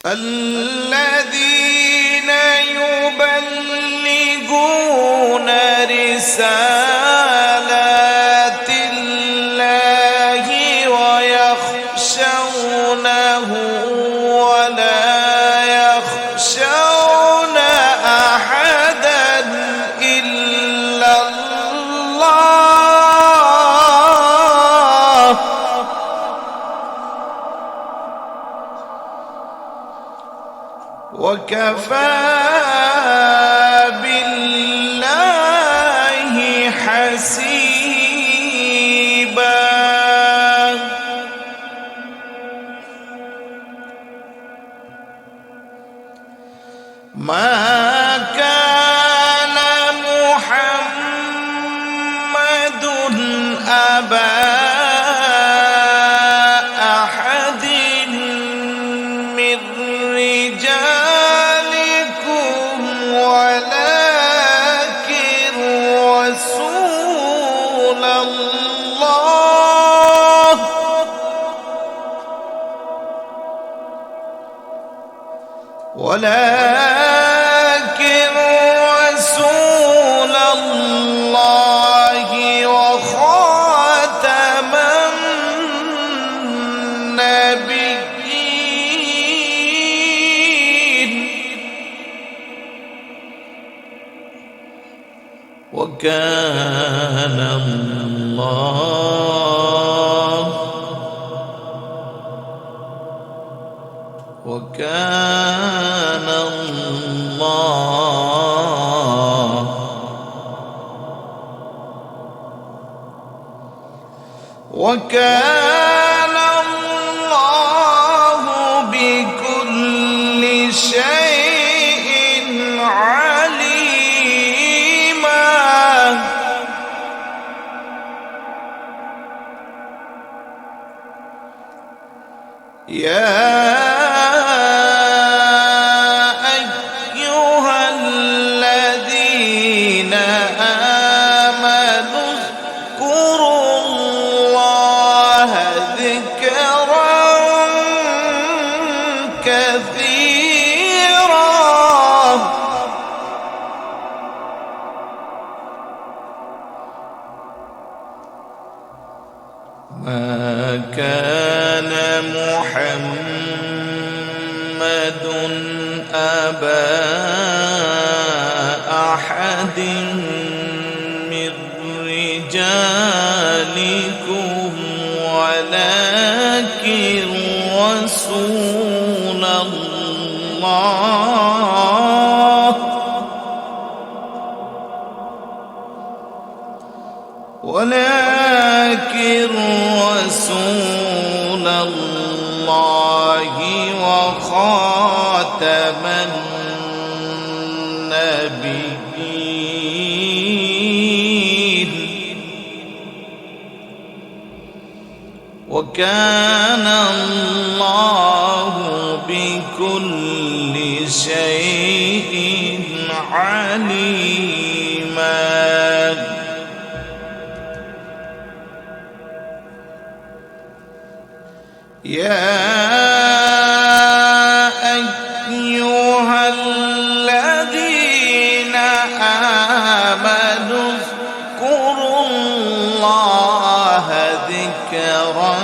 الذين يبلغون رسالات الله ويخشونه ولا يخشون أحدا إلا الله وكفى بالله حسيبا. ما كان محمد أبا أحد من رجالكم ولكن رسول الله وخاتم النبيين وكان الله بكل شيء عليما. يا أيها الذين آمنوا اذكروا الله ذكرا كثيرا ما كان محمد أبا أحد من رجالكم ولكن رسول الله وخاتم النبيين وكان الله بكل شيء عليما. يا أيها الذين آمنوا اذكروا الله ذكرا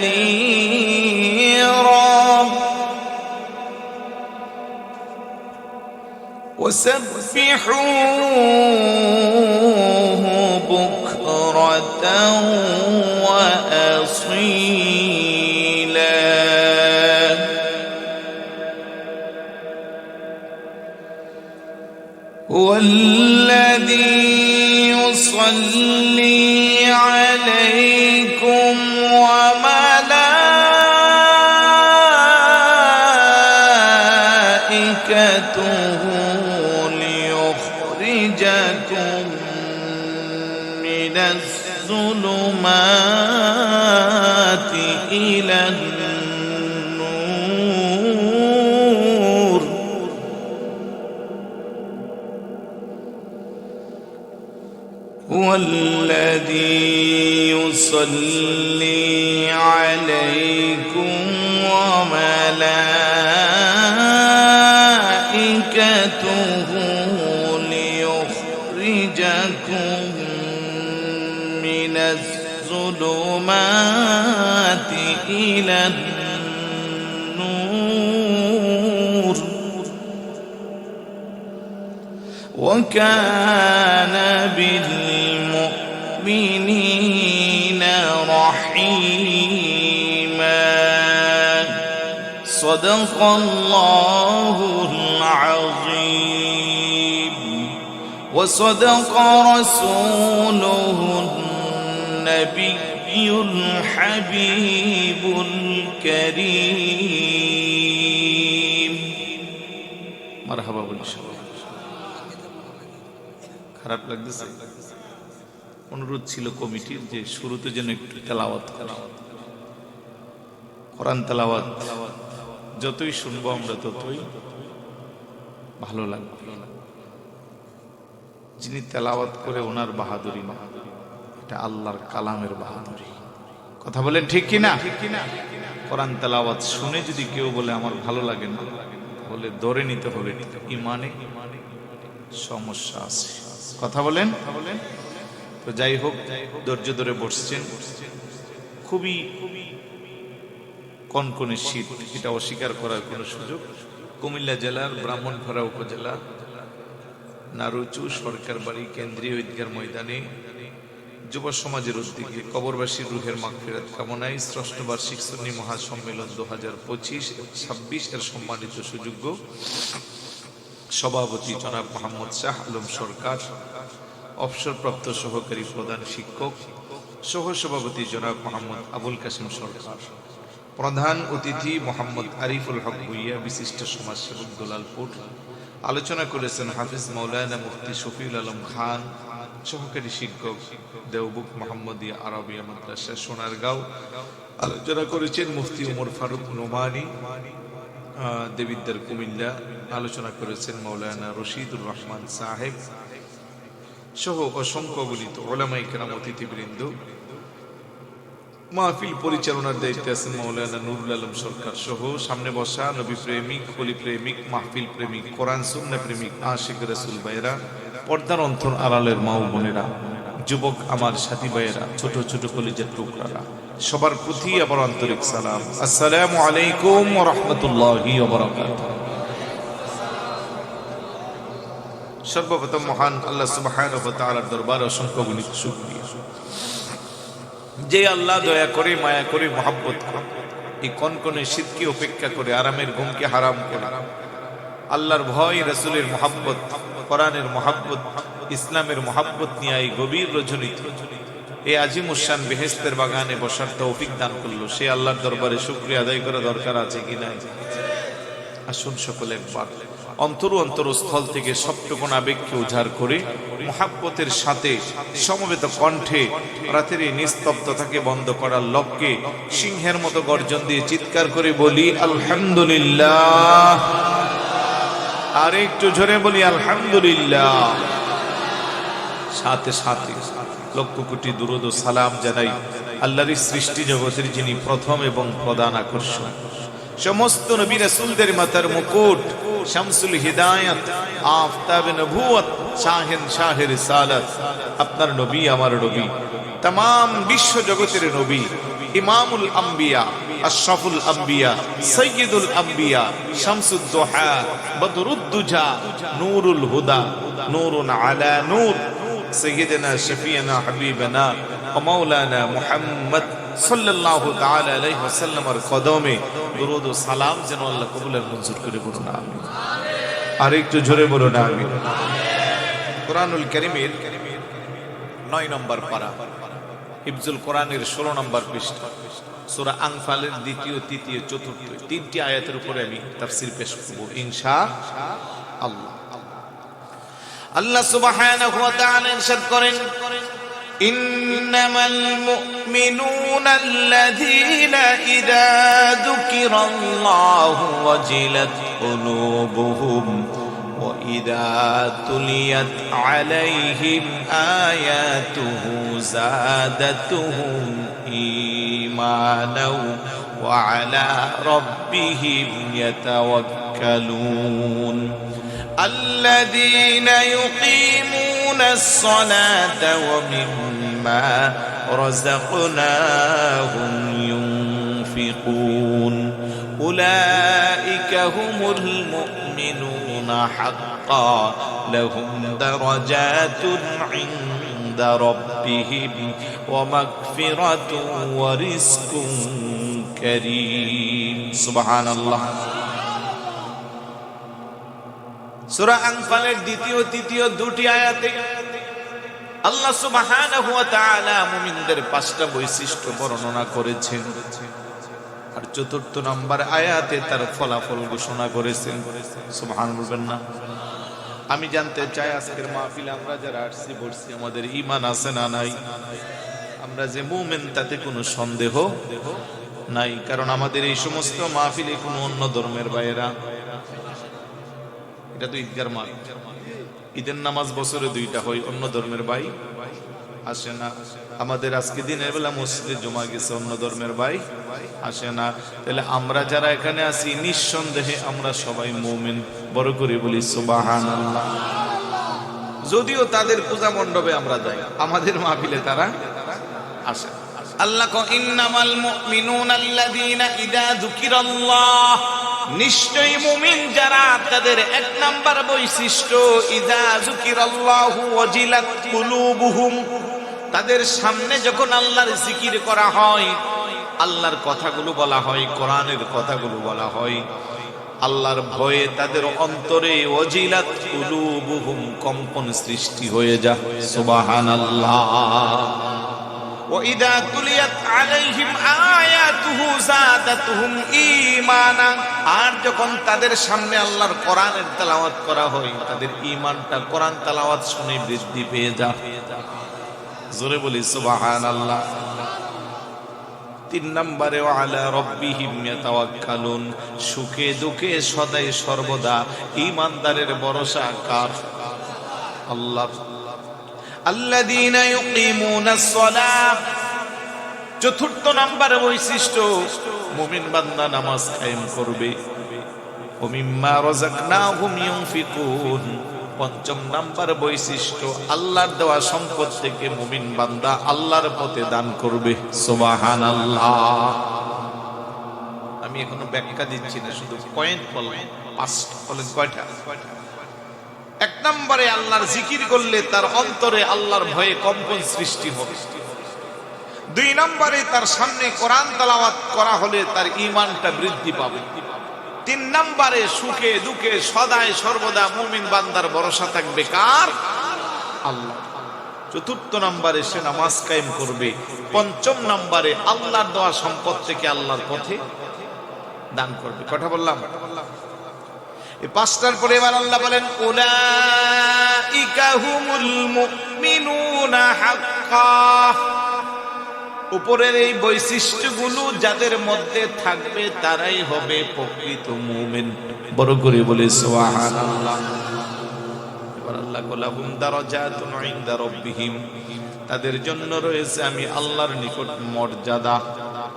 كثيرا وسبحوه بكرة وأصيلا. هو الذي يصلي عليكم وملائكته ليخرجكم من الظلمات إلى النور. هو الذي يصلي عليكم الظلمات إلى النور وكان بالمؤمنين رحيما صدق الله العظيم وصدق رسوله النبي الحبيب الكريم مرحبا بالله খারাপ লাগতেছে অনুরোধ ছিল কমিটির যে শুরুতে যেন একটু তেলাওয়াত করা কোরআন তেলাওয়াত যতই শুনবো আমরা ততই ভালো লাগবে যিনি তেলাওয়াত করে ওনার বাহাদুরি না এটা আল্লাহর কালামের বাহাদুরি কথা বলেন ঠিক কি না কোরআন তেলাওয়াত শুনে যদি কেউ বলে আমার ভালো লাগে না বলে ধরে নিতে হবে ইমানে সমস্যা আছে কথা বলেন তো যাই হোক ধৈর্য ধরে বসছেন খুবই কনকনে শীত এটা অস্বীকার করার কোনো সুযোগ কুমিল্লা জেলার ব্রাহ্মণপাড়া উপজেলা নারুচু সরকার বাড়ি কেন্দ্রীয় ঈদগাহ ময়দানে যুব সমাজের উদ্যোগে কবরবাসীর রুহের মাগফিরাত কামনায় ষষ্ঠ বার্ষিক সুন্নি মহাসম্মেলন 2025-26 এর সম্মানিত সুযোগ্য সভাপতি জনাব মোহাম্মদ শাহ আলম সরকার অবসরপ্রাপ্ত সহকারী প্রধান শিক্ষক সহ সভাপতি জনাব মোহাম্মদ আবুল কাসেম সরকার প্রধান অতিথি মোহাম্মদ আরিফুল হক ভুইয়া বিশিষ্ট সমাজসেবক দুলালপুর আলোচনা করেছেন হাফিজ মাওলানা মুফতি শফিউল আলম খান সহকারী শিক্ষক দেওবুক মোহাম্মদিয়া আরবিয়া মাদ্রাসা সোনারগাঁও আলোচনা করেছেন মুফতি উমর ফারুক নোমানী দেবিদ্দার কুমিল্লা আলোচনা করেছেন মাওলানা রশিদুর রহমান সাহেব সহ অসংখ্য বলিত ওলামায়ে কেরাম অতিথিবৃন্দ মাহফিল পরিচালনার দায়িত্বে আছেন মাওলানা নুরুল আলম সরকার সহ সামনে বসা নবী প্রেমিক খলি প্রেমিক মাহফিল প্রেমিক কোরআন সুন্নাহ প্রেমিক আশিক রাসূল ভাইরা পর্দার অন্তর আড়ালের মা ও বোনেরা যুবক আমার সাথী ভাইয়েরা ছোট ছোট কলিজার টুকরারা সবার প্রতি আবার আন্তরিক সালাম আসসালামু আলাইকুম ওয়া রাহমাতুল্লাহি ওয়া বারাকাতুহু সর্বপ্রথম মহান আল্লাহ সুবহানাহু ওয়া তাআলার দরবারে অসংখ্য গুণিত শুকরিয়া যে আল্লাহ দয়া করে মায়া করে মহব্বত করে এই কনকনে শীতকে উপেক্ষা করে আরামের ঘুমকে হারাম করে আল্লাহর ভয় রাসূলের মহব্বত কোরআনের মহব্বত ইসলামের মহব্বত নিয়ে এই গভীর রজনীতে এই আজিমুশান বেহেশতের বাগানে বসার তৌফিক দান করলো সে আল্লাহর দরবারে শুকরিয়া আদায় করা দরকার আছে কিনা আসুন সকলে একবার অন্তরস্থল থেকে সবটুকুন আবেগকে উজাড় করে মহব্বতের সাথে সমবেত কণ্ঠে রাতের এই নিস্তব্ধতাকে বন্ধ করার লক্ষ্যে সিংহের মতো গর্জন দিয়ে চিৎকার করে বলি আলহামদুলিল্লাহ আর একটু জোরে বলি আলহামদুলিল্লাহ সাথে সাথে লক্ষ কোটি দুরূদ ও সালাম জানাই আল্লাহর সৃষ্টি জগতের যিনি প্রথম এবং প্রধান আকর্ষণ সমস্ত নবী রাসূলদের মাথার মুকুট শামসুল হিদায়াত আফতাবে নবুয়ত শাহে রিসালাত আপনার নবী আমার নবী तमाम বিশ্ব জগতের নবী ইমামুল আম্বিয়া আশরাফুল আম্বিয়া সাইয়্যিদুল আম্বিয়া শামসুদ দুহা বদরুদ দুজা নূরুল হুদা নূরুন আলা নূর سيدنا شفيعنا حبيبنا ومولانا محمد صلى الله تعالى عليه وسلم আর কদমে দরুদ ও সালাম যেন আল্লাহ কবুল আর মঞ্জুর করে বলুন আমিন আর একটু জোরে বলুন আমিন কুরআনুল কারীমের 9 নম্বর পারা হিফজুল কোরআনের 16 নম্বর পৃষ্ঠা সূরা আনফালের দ্বিতীয় তৃতীয় চতুর্থ তিনটি আয়াতের উপরে আমি তাফসীর পেশ করব ইনশাআল্লাহ আল্লাহ সুবহানাহু ওয়া তাআলা ইরশাদ করেন ইন্নামাল মুমিনুনা আল্লাযীনা ইযা যুকিরাল্লাহু ওয়াজিলাত কুলুবুহুম ওয়া ইযা তুলিয়াত আলাইহিম আয়াতুহু যাদাতুহুম ঈমানাও ওয়া আলা রাব্বিহিম ইয়াতাওয়াক্কালুন الذين يقيمون الصلاة ومما مما رزقناهم ينفقون أولئك هم المؤمنون حقا لهم درجات عند ربهم ومغفرة ورزق كريم سبحان الله সূরা আনফালের দ্বিতীয় তৃতীয় দুটি আয়াতে আল্লাহ সুবহানাহু ওয়া তাআলা মুমিনদের পাঁচটা বৈশিষ্ট্য বর্ণনা করেছেন আর চতুর্থ নম্বর আয়াতে তার ফলাফল ঘোষণা করেছেন সুবহানাল্লাহ বলবেন না আমি জানতে চাই আজকের মাহফিলে আমরা যারা আসছি বসছি আমাদের ঈমান আছে না নাই আমরা যে মুমিন তাতে কোনো সন্দেহ নাই কারণ আমাদের এই সমস্ত মাহফিলে কোনো অন্য ধর্মের বাইরা এটা তো ঈদগার মাঠ ঈদের নামাজ বছরে দুইটা হয় অন্য ধর্মের ভাই আসে না আমাদের আজকে দিনের বেলা মসজিদে জমা গেছে অন্য ধর্মের ভাই আসে না তাহলে আমরা যারা এখানে আছি নিঃসন্দেহে আমরা সবাই মুমিন বড় করে বলি সুবহানাল্লাহ যদিও তাদের পূজা মণ্ডপে আমরা যাই আমাদের মাহফিলে তারা আসে আল্লাহ কো ইন্নামাল মুমিনুনা আল্লাযীনা ইযা যুকিরাল্লাহ নিশ্চয়ই মুমিন যারা তাদের এক নাম্বার বৈশিষ্ট্য ইযা যুকিরাল্লাহু ওয়াজিলাত কুলুবুহুম তাদের সামনে যখন আল্লাহর জিকির করা হয় আল্লাহর কথাগুলো বলা হয় কোরআনের কথাগুলো বলা হয় আল্লাহর ভয়ে তাদের অন্তরে ওয়াজিলাত কুলুবুহুম কম্পন সৃষ্টি হয়ে যায় সুবহানাল্লাহ وَإِذَا تُلِيَتْ عَلَيْهِمْ آيَاتُهُ زَادَتْهُمْ إِيمَانًا আর যখন তাদের সামনে আল্লাহর কোরআনের তেলাওয়াত করা হয় তাদের ঈমানটা কোরআন তেলাওয়াত শুনে বৃদ্ধি পেয়ে যায় জোরে বলি সুবহানাল্লাহ তিন নম্বরে আলা রাব্বিহিম ইয়াতাওয়াক্কালুন সুখে দুঃখে সদাই সর্বদা ঈমানদারের ভরসা কার আল্লাহ আল্লাযীনা ইউকিমুনাস সালাহ চতুর্থ নাম্বার বৈশিষ্ট্য মুমিন বান্দা নামাজ কায়েম করবে ওয়া মিম্মা রাযাকনাহুম ইউনফিকুন পঞ্চম নাম্বার বৈশিষ্ট্য আল্লাহর দেওয়া সম্পদ থেকে মুমিন বান্দা আল্লাহর পথে দান করবে সুবহানাল্লাহ আমি এখনো ব্যাখ্যা দিচ্ছি না শুধু পয়েন্ট বললাম পাঁচটা বলেন কয়টা এক নম্বরে আল্লাহর জিকির করলে তার অন্তরে আল্লাহর ভয়ে কম্পন সৃষ্টি হবে দুই নম্বরে তার সামনে কোরআন তেলাওয়াত করা হলে তার ঈমানটা বৃদ্ধি পাবে তিন নম্বরে সুখে দুঃখে সদায় সর্বদা মুমিন বান্দার ভরসা থাকবে কার আল্লাহ চতুর্থ নম্বরে সে নামাজ কায়েম করবে পঞ্চম নম্বরে আল্লাহর দেওয়া সম্পদ থেকে আল্লাহর পথে দান করবে কথা বললাম এই পাঁচটার পরে এবার আল্লাহ বলেন উলাইকা হুমুল মুমিনুনা হাক্কা উপরের এই বৈশিষ্ট্যগুলো যাদের মধ্যে থাকবে তারাই হবে প্রকৃত মুমিন বড় করে বলে সুবহানাল্লাহ এবার আল্লাহ লাহুম দারাজাতুন ইনদা রাব্বিহিম তাদের জন্য রয়েছে আমি আল্লাহর নিকট মর্যাদা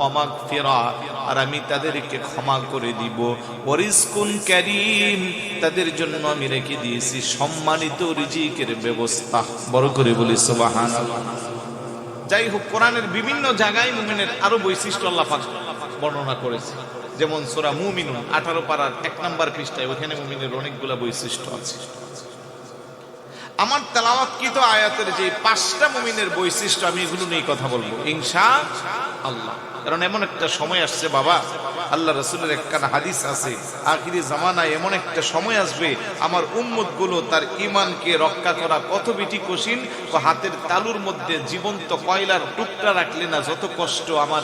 মাগফিরা আর আমি তাদেরকে ক্ষমা করে দিব ওয়ারিজকুন কারীম তাদের জন্য আমি রেখে দিয়েছি সম্মানিত রিজিকের ব্যবস্থা বড় করে বলি সুবহানাল্লাহ যাই হোক কোরআনের বিভিন্ন জায়গায় মুমিনের আরো বৈশিষ্ট্য আল্লাহ পাক বর্ণনা করেছে যেমন সূরা মুমিনুন 18 পারার 1 নম্বর পৃষ্ঠায় ওখানে মুমিনের অনেকগুলা বৈশিষ্ট্য আছে আমার তেলাওয়াতকৃত আয়াতের যে পাঁচটা মুমিনের বৈশিষ্ট্য আমি এগুলো নিয়ে কথা বলবো ইনশাআল্লাহ কারণ এমন একটা সময় আসছে বাবা আল্লাহ রাসূলের একখানা হাদিস আছে আখিরি জামানায় এমন একটা সময় আসবে আমার উম্মত গুলো তার ঈমানকে রক্ষা করা কত বেশি কঠিন ও হাতের তালুর মধ্যে জীবন্ত কয়লার টুকরা রাখলে না যত কষ্ট আমার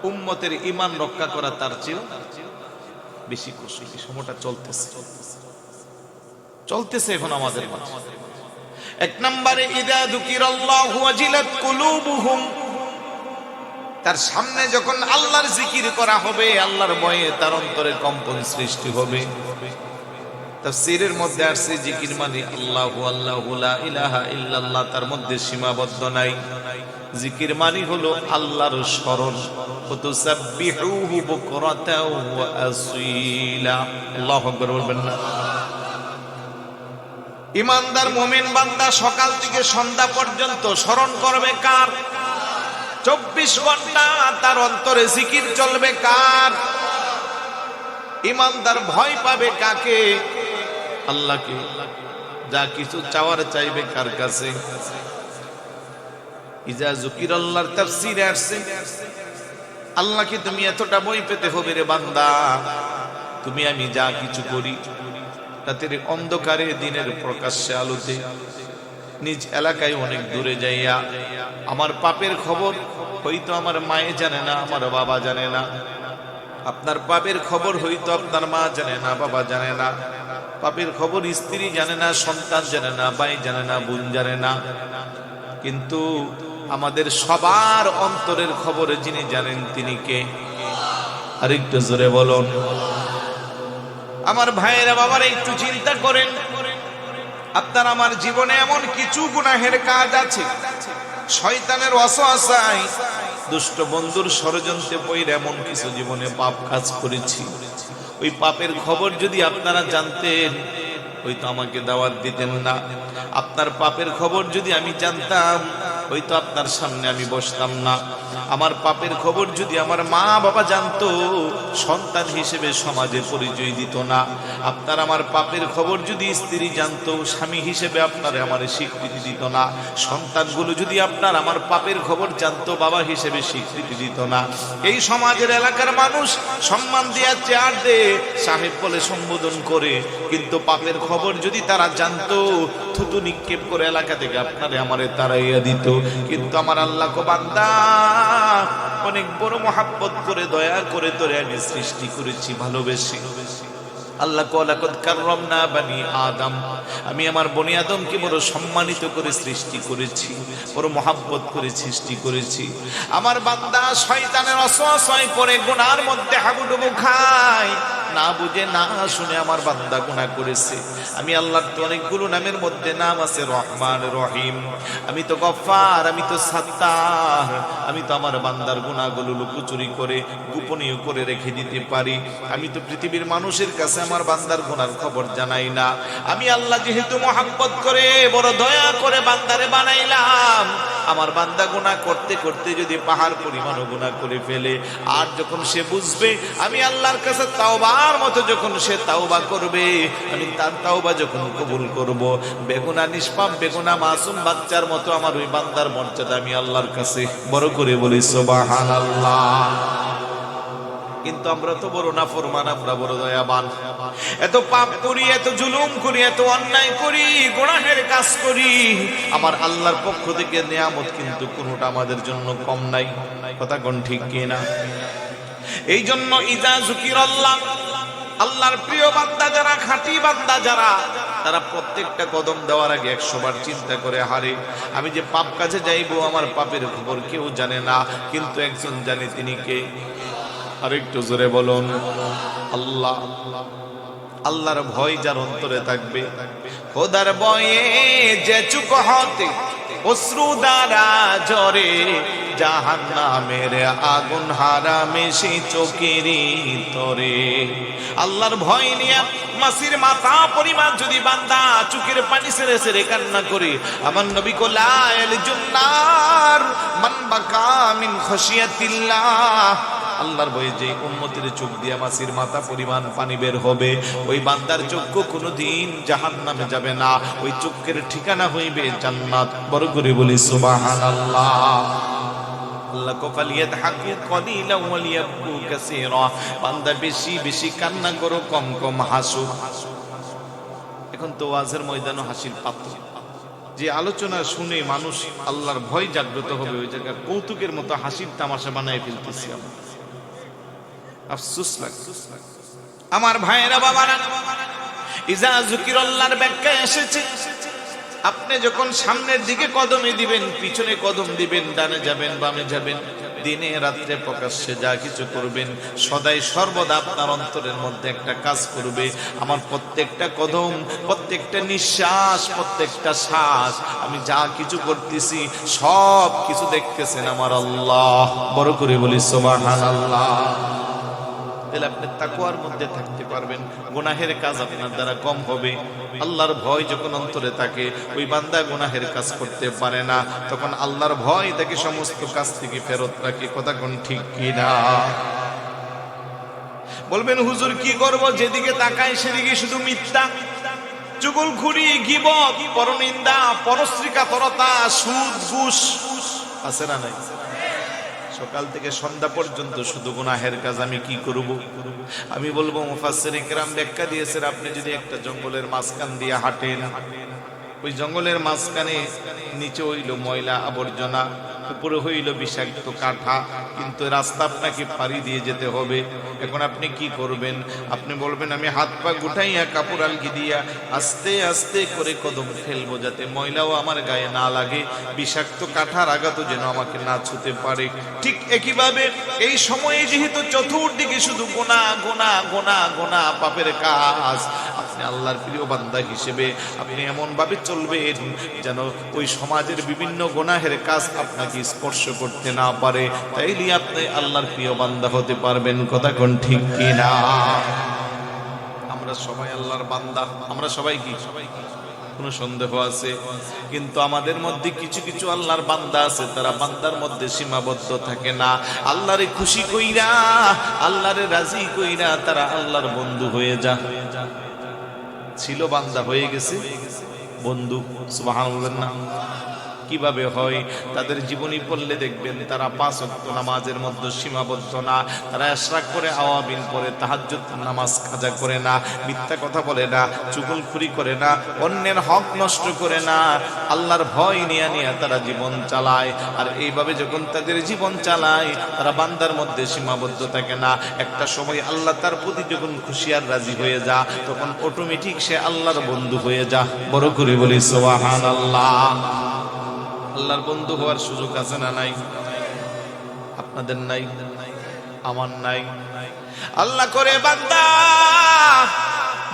উম্মতের ঈমান রক্ষা করা তার চেয়ে বেশি কষ্ট এই সময়টা চলতেছে এখন আমাদের মাঝে এক নম্বরে ইযা যুকিরাল্লাহু ওয়াজিলাত কুলুবুহুম তার সামনে যখন আল্লাহর জিকির করা হবে আল্লাহর ভয়ে তার অন্তরে কম্পন সৃষ্টি হবে তাফসীরের মধ্যে আসছে জিকির মানে আল্লাহু আল্লাহু লা ইলাহা ইল্লাল্লাহ তার মধ্যে সীমাবদ্ধ নাই জিকির মানে হলো আল্লাহর স্মরণ তুসাব্বিহুহু বুকরাতাও ওয়া আসীলা আল্লাহু আকবার বলবেন না ইমানদার মুমিন বান্দা সকাল থেকে সন্ধ্যা পর্যন্ত স্মরণ করবে কার? 24 ঘন্টা তার অন্তরে জিকির চলবে কার? ইমানদার ভয় পাবে কাকে? আল্লাহকে। যা কিছু চাওয়ার চাইবে কার কাছে? ইজা যুকিরাল্লাহর তাফসীরে আসছে, আল্লাহকে তুমি এতটা ভয় পেতে হবে রে বান্দা, তুমি আমি যা কিছু করি রাতের অন্ধকারে দিনের প্রকাশ্যে আলোতে নিজ এলাকায় অনেক দূরে যাইয়া আমার পাপের খবর হয়তো আমার মায়ে জানে না, আমার বাবা জানে না। আপনার পাপের খবর হয়তো আপনার মা জানে না, বাবা জানে না। পাপের খবর স্ত্রী জানে না, সন্তান জানে না, ভাই জানে না, বোন জানে না। কিন্তু আমাদের সবার অন্তরের খবরে যিনি জানেন তিনি কে? আরেকটু জোরে বলুন। আমার ভাইয়েরা বাবারা একটু চিন্তা করেন, আপনার আমার জীবনে এমন কিছু গুনাহের কাজ আছে, শয়তানের ওয়াসওয়াসায় দুষ্ট বন্ধুর ষড়যন্ত্রে পড়ে এমন কিছু জীবনে পাপ কাজ করেছি। ওই পাপের খবর যদি আপনারা জানতেন হয়তো আমাকে দাওয়াত দিতেন না। আপনার পাপের খবর যদি আমি জানতাম হয়তো আপনার সামনে আমি বসতাম না। আমার পাপের খবর যদি আমার মা বাবা জানতো সন্তান হিসেবে সমাজে পরিচয় দিত না। আপনার আমার পাপের খবর যদি স্ত্রী জানতো স্বামী হিসেবে আপনার আমার স্বীকৃতি দিত না। সন্তানগুলো যদি আপনার আমার পাপের খবর জানতো বাবা হিসেবে স্বীকৃতি দিত না। এই সমাজের এলাকার মানুষ সম্মান দেয়া চেয়ার দে সাহেব বলে সম্বোধন করে, কিন্তু পাপের খবর যদি তারা জানতো থুতু নিক্ষেপ করে এলাকা থেকে আপনারে আমারে তাড়াইয়া দিত। কিন্তু আমার আল্লাহ কো বান্দা অনেক বড় মহাব্বত করে দয়া করে তোরে আমি সৃষ্টি করেছি ভালোবেসে। আল্লাহ লাকাদ কাররামনা বানি আদম, আমি আমার বনি আদমকে বড় সম্মানিত করে সৃষ্টি করেছি, বড় মহাব্বত করে সৃষ্টি করেছি। আমার বান্দা শয়তানের ওয়াসওয়াসায় পড়ে গুনার মধ্যে হাবুডুবু খায়, না বুঝে না শুনে আমার বান্দা গুনাহ করেছে। আমি আল্লাহর তো অনেকগুলো নামের মধ্যে নাম আছে রহমান রহিম, আমি তো গফফার, আমি তো সাত্তার, আমি তো আমার বান্দার গুনাহগুলো লুকোচুরি করে গোপনীয় করে রেখে দিতে পারি। আমি তো পৃথিবীর মানুষের কাছে আমার বান্দার গুনার খবর জানাই না। আমি আল্লাহ যেহেতু মহব্বত করে বড় দয়া করে বান্দারে বানাইলাম, আমার বান্দা গুনাহ করতে করতে যদি পাহাড় পরিমাণও গুনাহ করে ফেলে, আর যখন সে বুঝবে আমি আল্লাহর কাছে তাওবার মতো যখন সে তাওবা করবে, আমি তার তাওবা যখন কবুল করব, বেগুনা নিষ্পাপ বেগুনা মাসুম বাচ্চার মতো আমার ওই বান্দার মর্যাদা আমি আল্লাহর কাছে বড় করে বলি সুবহানাল্লাহ। কিন্তু আমরা তো বড় নাফরমান, আমরা বড় দয়াবান। এত পাপ করি, এত জুলুম করি, এত অন্যায় করি, গুনাহের কাজ করি, আমার আল্লাহর পক্ষ থেকে নিয়ামত কিন্তু কোনোটা আমাদের জন্য কম নাই। কথা কোন ঠিক কিনা? এই জন্য ইজা যুকিরাল্লাহ, আল্লাহর প্রিয় বান্দা যারা, খাঁটি বান্দা যারা, তারা প্রত্যেকটা কদম দেওয়ার আগে 100 বার চিন্তা করে, হারে আমি যে পাপ কাজে যাইবো আমার পাপের খবর কেউ জানে না, কিন্তু একজন জানে, তিনি কে? আরেকটু জোরে বলুন আল্লাহ। আল্লাহর ভয় যার অন্তরে থাকবে, খোদার ভয়ে যে চুপ হতে অশ্রু দ্বারা ঝরে, জাহান্নামের আগুন হারামে সে চোখেরই তরে। আল্লাহর ভয় নিয়ে মাসির মাথা পরিমাণ যদি বান্দা চোখের পানি ছেড়ে ছেড়ে কান্না করে, আমার নবী কো লা ইয়ালজুন্নার মান বাকা মিন খাশিয়াতিল্লাহ, আল্লাহর ভয়ে যে উম্মতের চোখ দিয়ে মাসির মাথা পরিমাণ পানি বের হবে, ওই বান্দার চক্ষু কোনোদিন জাহান্নামে যাবে না, ওই চোখের ঠিকানা হইবে জান্নাত। বড় করে বলি সুবহানাল্লাহ। আল্লাহ কফালিয়াত হাকি কলিলা ওয়ালিয়াবকু কাসীরা, বান্দা বেশি বেশি কান্না করো, কম কম হাসো। এখন তো ওয়াজের ময়দানে হাসির পাত্র, যে আলোচনা শুনে মানুষ আল্লাহর ভয় জাগ্রত হবে, ওই জায়গায় কৌতুকের মতো হাসির তামাশা বানায় ফেলতেছি আমরা। আফসোস লাগে। আমার ভাইয়েরা বাবারা, ইজা যুকিরাল্লাহর ব্যাখ্যা এসেছে, আপনি যখন সামনের দিকে কদমে দিবেন, পিছনে কদম দিবেন, ডানে যাবেন, বামে যাবেন, দিনে রাত্রে প্রকাশ্যে যা কিছু করবেন, সদাই সর্বদা আপনার অন্তরের মধ্যে একটা কাজ করবে, আমার প্রত্যেকটা কদম, প্রত্যেকটা নিঃশ্বাস, প্রত্যেকটা শ্বাস, আমি যা কিছু করতেছি সব কিছু দেখতেছেন আমার আল্লাহ। বড় করে বলি সুবহানাল্লাহ। তাহলে আপনি তাকওয়ার মধ্যে থাকতে পারবেন, গুনাহের কাজ আপনার দ্বারা কম হবে। আল্লাহর ভয় যখন অন্তরে থাকে, ওই বান্দা গুনাহের কাজ করতে পারে না, তখন আল্লাহর ভয় তাকে সমস্ত কাজ থেকে ফেরত রাখে। কথা কোন ঠিক কিনা? বলবেন হুজুর কি করব, যেদিকে তাকাই সেদিকে শুধু মিথ্যা, চুগলখুরি, গীবত, পরনিন্দা, পরশ্রীকাতরতা, সুদ, ঘুষ আছে না নাই? সকাল থেকে সন্ধ্যা পর্যন্ত শুধু গুনাহের কাজ, আমি কি করব? আমি বলবো মুফাসসিরে কেরাম ব্যাখ্যা দিয়েছেন, আপনি যদি একটা জঙ্গলের মাঝখান দিয়ে হাঁটেন, ওই জঙ্গলের মাঝখানে নিচে হইল ময়লা আবর্জনা, উপরে হইল বিষাক্ত কাঠা, কিন্তু রাস্তা আপনাকে পাড়ি দিয়ে যেতে হবে। এখন আপনি কি করবেন? আপনি বলবেন আমি হাত পা গুটাইয়া কাপড় আলগি দিয়া আস্তে আস্তে করে কদম ফেলবো, যাতে ময়লাও আমার গায়ে না লাগে, বিষাক্ত কাঠার আঘাতও যেন আমাকে না ছুঁতে পারে। ঠিক একইভাবে এই সময়ে যেহেতু চতুর্দিকে শুধু গোনা গোনা গোনা গোনা পাপের কাজ, আপনি আল্লাহর প্রিয় বান্দা হিসেবে আপনি এমন ভাবে চলবেন যেন ওই সমাজের বিভিন্ন গুনাহের কাজ আপনাকে স্পর্শ করতে না পারে, তাইলে আপনি আল্লাহর প্রিয় বান্দা হতে পারবেন। কথা কোন ঠিক কিনা? আমরা সবাই আল্লাহর বান্দা, আমরা সবাই কি? কোনো সন্দেহ আছে? কিন্তু আমাদের মধ্যে কিছু কিছু আল্লাহর বান্দা আছে, তারা বান্দার মধ্যে সীমাবদ্ধ থাকে না। আল্লাহরে খুশি কইরা, আল্লাহরে রাজি কইরা তারা আল্লাহর বন্ধু হয়ে যায়। ছিল বান্দা, হয়ে গেছে বন্ধু। সুবহানাল্লাহ না? কিভাবে হয়? তাদের জীবনী পড়লে দেখবেন তারা 5 ওয়াক্ত নামাজের মধ্যে সীমাবদ্ধ না, তারা ইশরাক করে, আওয়াবিন পড়ে, তাহাজ্জুদ নামাজ কাজা করে না, মিথ্যা কথা বলে না, চুগলখুরি করে না, অন্যের হক নষ্ট করে না, আল্লাহর ভয় নিয়ে নিয়ে তারা জীবন চালায়। আর এইভাবে যখন তাদের জীবন চালায়, তারা বান্দার মধ্যে সীমাবদ্ধ থাকে না। একটা সময় আল্লাহ তার প্রতি যখন খুশি আর রাজি হয়ে যা, তখন অটোমেটিক সে আল্লাহর বন্ধু হয়ে যা। বড় করে বলি সুবহানাল্লাহ। আল্লাহর বন্ধু হওয়ার সুযোগ আছে না নাই? আপনাদের নাই, আমার নাই। আল্লাহ করে বান্দা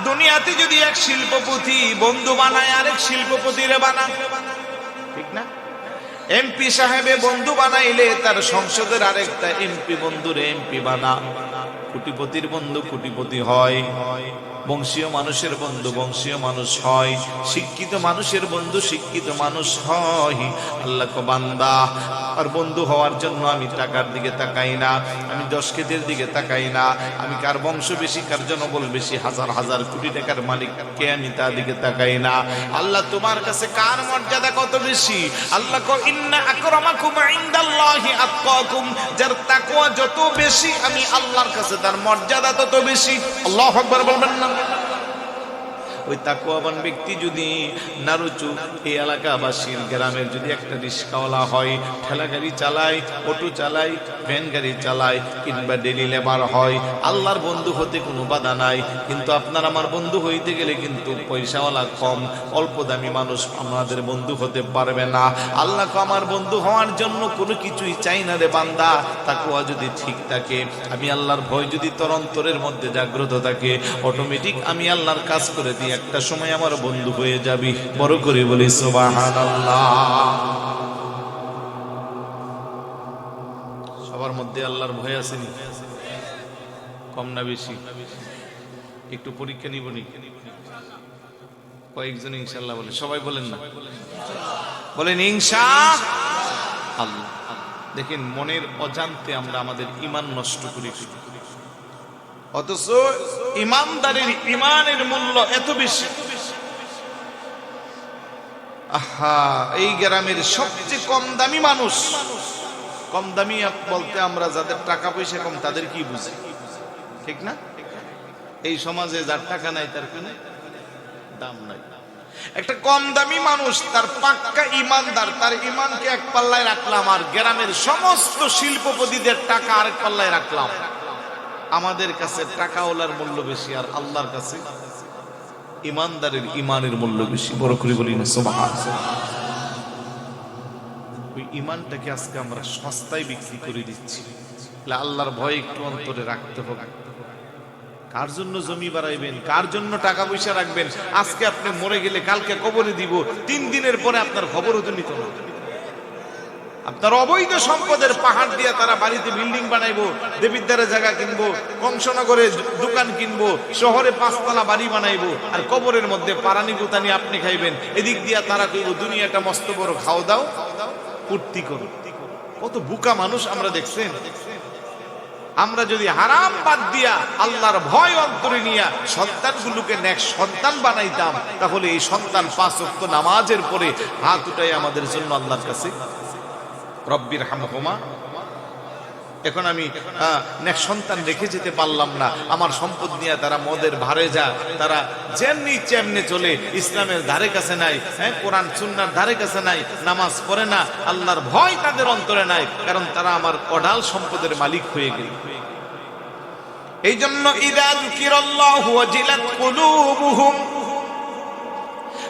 দুনিয়াতে যদি এক শিল্পপতি বন্ধু বানায়, আরেক শিল্পপতিরে বানা, ঠিক না? এমপি সাহেবে বন্ধু বানাইলে তার সংসদের আরেকটা এমপি বন্ধুরে এমপি বানা। কোটিপতির বন্ধু কোটিপতি হয়, বংশীয় মানুষের বন্ধু বংশীয় মানুষ হয়, শিক্ষিত মানুষের বন্ধু শিক্ষিত মানুষ হয়। আল্লাহ কো বান্দা, আর বন্ধু হওয়ার জন্য আমি টাকার দিকে তাকাই না, আমি দশকেতের দিকে তাকাই না, আমি কার বংশ বেশি, কার জনবল বেশি, হাজার হাজার কোটি টাকার মালিক কে, আমি তার দিকে তাকাই না। আল্লাহ তোমার কাছে কার মর্যাদা কত বেশি? আল্লাহ কো ইন্না আকরামাকুম ইনদাল্লাহি আতকাকুম, যার তাকওয়া যত বেশি আমি আল্লাহর কাছে তার মর্যাদা তত বেশি। আল্লাহু আকবার বলবেন না? ওই তাকওয়াবান ব্যক্তি যদি নারুচু এই এলাকাবাসীর গ্রামের যদি একটা রিস্কাওয়ালা হয়, ঠেলা গাড়ি চালায়, অটো চালায়, ভ্যান গাড়ি চালায়, কিংবা ডেলি লেবার হয়, আল্লাহর বন্ধু হতে কোনো বাধা নাই। কিন্তু আপনার আমার বন্ধু হইতে গেলে কিন্তু পয়সাওয়ালা কম, অল্প দামি মানুষ আমাদের বন্ধু হতে পারবে না। আল্লাহকে আমার বন্ধু হওয়ার জন্য কোনো কিছুই চাই না রে বান্দা। তাকওয়া যদি ঠিক থাকে, আমি আল্লাহর ভয় যদি তোর অন্তরের মধ্যে জাগ্রত থাকে, অটোমেটিক আমি আল্লাহর কাজ করে দিই, একটা সময় আমার বন্ধু হয়ে যাবি। বড় করে বলি সুবহানাল্লাহ। সবার মধ্যে আল্লাহর ভয় আসেনি? কম না বেশি? একটু পরীক্ষা নিব নি? কয়েকজন ইনশাআল্লাহ বলে, সবাই বলেন না? বলেন ইনশাআল্লাহ। দেখেন মনের অজান্তে আমরা আমাদের ঈমান নষ্ট করে ফেলি, অথচ ইমানদারের ঈমানের মূল্য এত বেশি। আহা, এই গ্রামের সবচেয়ে কম দামি মানুষ, কম দামি বলতে আমরা যাদের টাকা পয়সা কম তাদের কি বুঝি, ঠিক না? এই সমাজে যার টাকা নাই তার কোনো দাম নাই। একটা কম দামি মানুষ, তার পাক্কা ইমানদার, তার ইমানকে এক পাল্লায় রাখলাম, আর গ্রামের সমস্ত শিল্পপতিদের টাকা আরেক পাল্লায় রাখলাম। আমাদের কাছে টাকাওয়ালার মূল্য বেশি, আর আল্লাহর কাছে ইমানদারের ইমানের মূল্য বেশি। বড় করে বলি না সুবহানাল্লাহ। ওই ইমানটাকে আজকে আমরা সস্তায় বিক্রি করে দিচ্ছি। আল্লাহর ভয় একটু অন্তরে রাখতে হবে। কার জন্য জমি বাড়াইবেন, কার জন্য টাকা পয়সা রাখবেন? আজকে আপনি মরে গেলে কালকে কবরে দিব, 3 দিনের পরে আপনার খবরও তো নিত না। আপনার অবৈধ সম্পদের পাহাড় দিয়ে তারা বাড়িতে বিল্ডিং বানাইবো, দেবিদ্বারে জায়গা কিনবো, কংসনগরে দোকান কিনবো, শহরে 5 তলা বাড়ি বানাইবো, আর কবরের মধ্যে পারানি গুতানি আপনি খাইবেন। এদিক দিয়া তারা কইব দুনিয়াটা মস্ত বড়, খাও দাও পূর্তি করো। কত বোকা মানুষ আমরা দেখছেন। আমরা যদি হারাম বাদ দিয়া আল্লাহর ভয় অন্তরে নিয়া সন্তানগুলোকে নেক সন্তান বানাইতাম, তাহলে এই সন্তান 5 ওয়াক্ত নামাজের পরে হাত উঠাই আমাদের জন্য আল্লাহর কাছে রব্বির হামহুমা। এখন আমি নেক সন্তান রেখে যেতে পারলাম না, আমার সম্পদ নিয়ে তারা মদের ভারে যায়, তারা যেমনি চেমনে চলে, ইসলামের ধারে কাছে নাই, কোরআন সুন্নাহর ধারে কাছে নাই, নামাজ পড়ে না, আল্লাহর ভয় তাদের অন্তরে নাই, কারণ তারা আমার অঢাল সম্পদের মালিক হয়ে গেল। এই জন্য ইযা যুকিরাল্লাহু ওয়াজিলাত কুলুবুহুম,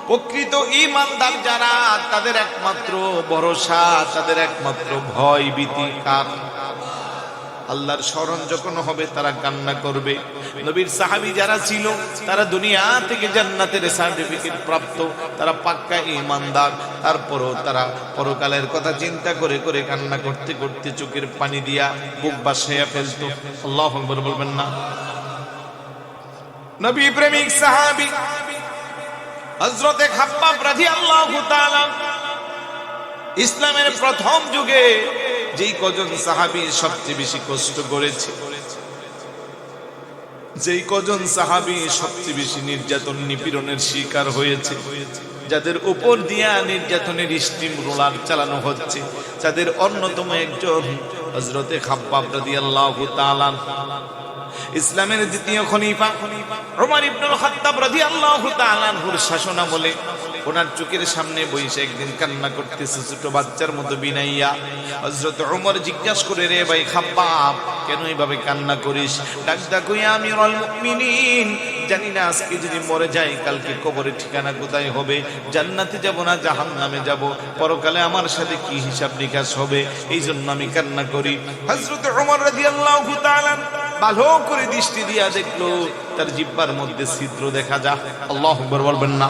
প্রকৃত ঈমানদার যারা, তাদের একমাত্র ভরসা, তাদের একমাত্র ভয় ভীতি কার? আল্লাহর স্মরণ যখন হবে তারা কান্না করবে। নবীর সাহাবী যারা ছিল তারা দুনিয়া থেকে জান্নাতের সার্টিফিকেট প্রাপ্ত, তারা পাক্কা ঈমানদার, তারপরও তারা পরকালের কথা চিন্তা করে করে কান্না করতে করতে চোখের পানি দিয়া বুক বাসাইয়া ফেলতো। আল্লাহু আকবার বলবেন না? নবী প্রেমিক সাহাবী হযরতে খাব্বাব রাদিয়াল্লাহু তাআলা, ইসলামের প্রথম যুগে যেই কজন সাহাবী সবচেয়ে বেশি কষ্ট করেছে, যেই কজন সাহাবী সবচেয়ে বেশি নির্যাতন নিপীড়নের শিকার হয়েছে, যাদের উপর দিয়া নির্যাতনের স্টিম রোলার চালানো হচ্ছে, তাদের অন্যতম একজন হযরতে খাব্বাব রাদিয়াল্লাহু তাআলা। ইসলামের দ্বিতীয় খলিফা ওমর ইবনুল খাত্তাব রাদিয়াল্লাহু তাআলা আনহুর শাসনামলে ওনার চোখের সামনে বসে একদিন কান্না করতেছে ছোট বাচ্চার মতো বিনাইয়া। হযরত ওমর জিজ্ঞাসা করে, রে ভাই খাব্বাব, কেন এইভাবে কান্না করিস? ডাকদা কইয়া, আমিরুল মুমিনিন, জানি না আজকে যদি মরে যাই কালকে কবরের ঠিকানা কোথায় হবে, জান্নাতে যাব না জাহান্নামে যাব, পরকালে আমার সাথে কি হিসাব নিকাশ হবে, এই জন্য আমি কান্না করি। হযরত ওমর রাদিয়াল্লাহু তাআলা ভালো করে দৃষ্টি দিয়া দেখলো তার জিহ্বার মধ্যে ছিদ্র দেখা যায়। আল্লাহু আকবার বলবেন না?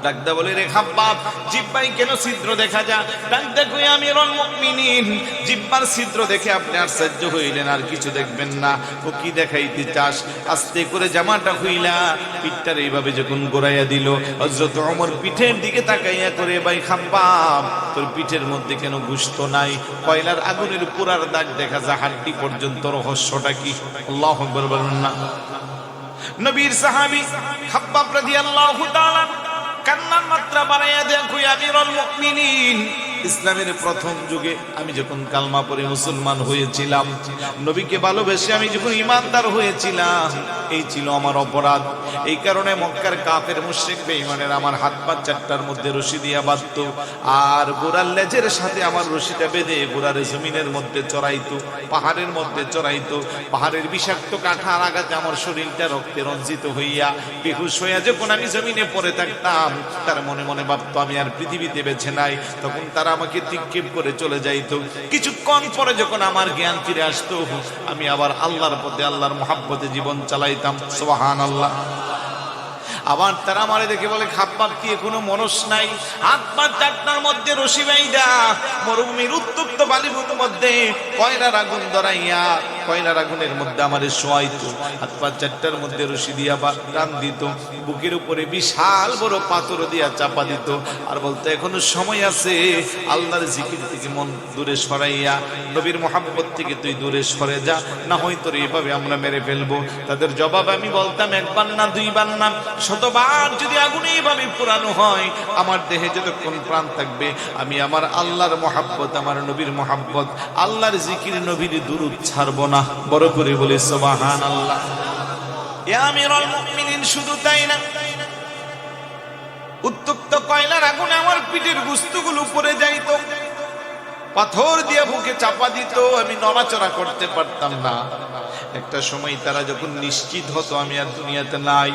ডাকদা বলে, রে খাব্বাব, জিহ্বায় কেন ছিদ্র দেখা যায়? ডাকদা কই, আমিরুল মুমিনিন, জিহ্বার ছিদ্র দেখে আপনি আশ্চর্য হইলেন, আর কিছু দেখবেন না। ও কি দেখাইতে চাস? আস্তে করে জামাটা খুইলা পিঠটার এইভাবে যখন গোড়াইয়া দিল, হযরত ওমর পিঠের দিকে তাকাইয়া করে, ভাই খাব্বাব, তোর পিঠের মধ্যে কেন গোশত নাই? কয়লার আগুনের পোড়ার দাগ দেখা যায় হাড্ডি পর্যন্ত, রহস্যটা কি? আল্লাহু আকবার বলবেন না? নবীর সাহাবী খাব্বাব রাদিয়াল্লাহু তাআলা কান্নার মাত্রা বাড়াইয়া দেন, কই, আমিরুল মুমিনিন, ইসলামের প্রথম যুগে আমি যখন কালমা পড়ে মুসলমান হয়েছিলাম, নবীকে ভালোবেসে আমি যখন ঈমানদার হয়েছিলাম, এই ছিল আমার অপরাধ। এই কারণে মক্কার কাফের মুশরিক বেঈমানের আমার হাত পা চারটার মধ্যে রশি দিয়া বাঁধতো, আর ঘোড়ার লেজের সাথে আমার রশিটা বেঁধে ঘোড়ার জমিনের মধ্যে চড়াইতো, পাহাড়ের মধ্যে চড়াইতো। পাহাড়ের বিষাক্ত কাঁঠার আঘাতে আমার শরীরটা রক্তে রঞ্জিত হইয়া বেহুশ হইয়া যখন আমি জমিনে পড়ে থাকতাম, তার মনে মনে ভাবতো আমি আর পৃথিবীতে বেঁচে নাই। তখন তারা আমাকে নিক্ষেপ করে চলে যাইতো। কিছুক্ষণ পরে যখন আমার জ্ঞান ফিরে আসতো, আমি আবার আল্লাহর পথে, আল্লাহর মহাব্বতে জীবন চালাইতাম। সুবহানাল্লাহ। আবার তারা আমারে দেখে বলে, খাব্বাব, কি এখনো মনস নাই? হাত পা চারটার মধ্যে রশি বাইদা মরুভূমির উত্তপ্ত বালিভূমির মধ্যে কয়লার আগুন ধরাইয়া কয়লার আগুনের মধ্যে আমারে শোয়াইতো, হাত পা চারটার মধ্যে রশি দিয়া টান দিত, বুকের উপরে বিশাল বড় পাথর দিয়া চাপা দিত, আর বলতো এখনো সময় আছে, আল্লাহর জিকির থেকে মন দূরে সরাইয়া নবীর মহাব্বত থেকে তুই দূরে সরে যা, না হয় তোর এইভাবে আমরা মেরে ফেলবো। তাদের জবাব আমি বলতাম, একবার না দুইবার না, শতবার যদি আগুনে এইভাবে পুরানো হয়, আমার দেহে যতক্ষণ প্রাণ থাকবে আমি আমার আল্লাহর মহাব্বত, আমার নবীর মহাব্বত, আল্লাহর জিকির, নবীর দুরূদ ছাড়ব না। বড় করে বলি সুবহানাল্লাহ। ইয়া আমিরুল মুমিনিন, শুধু তাই না, উত্তপ্ত কয়লার আগুনে আমার পিঠের গোশতগুলো পড়ে যাইত, পাথর দিয়ে বুকে চাপা দিত, আমি নড়াচড়া করতে পারতাম না। একটা সময় তারা যখন নিশ্চিত হতো আমি আর দুনিয়াতে নাই,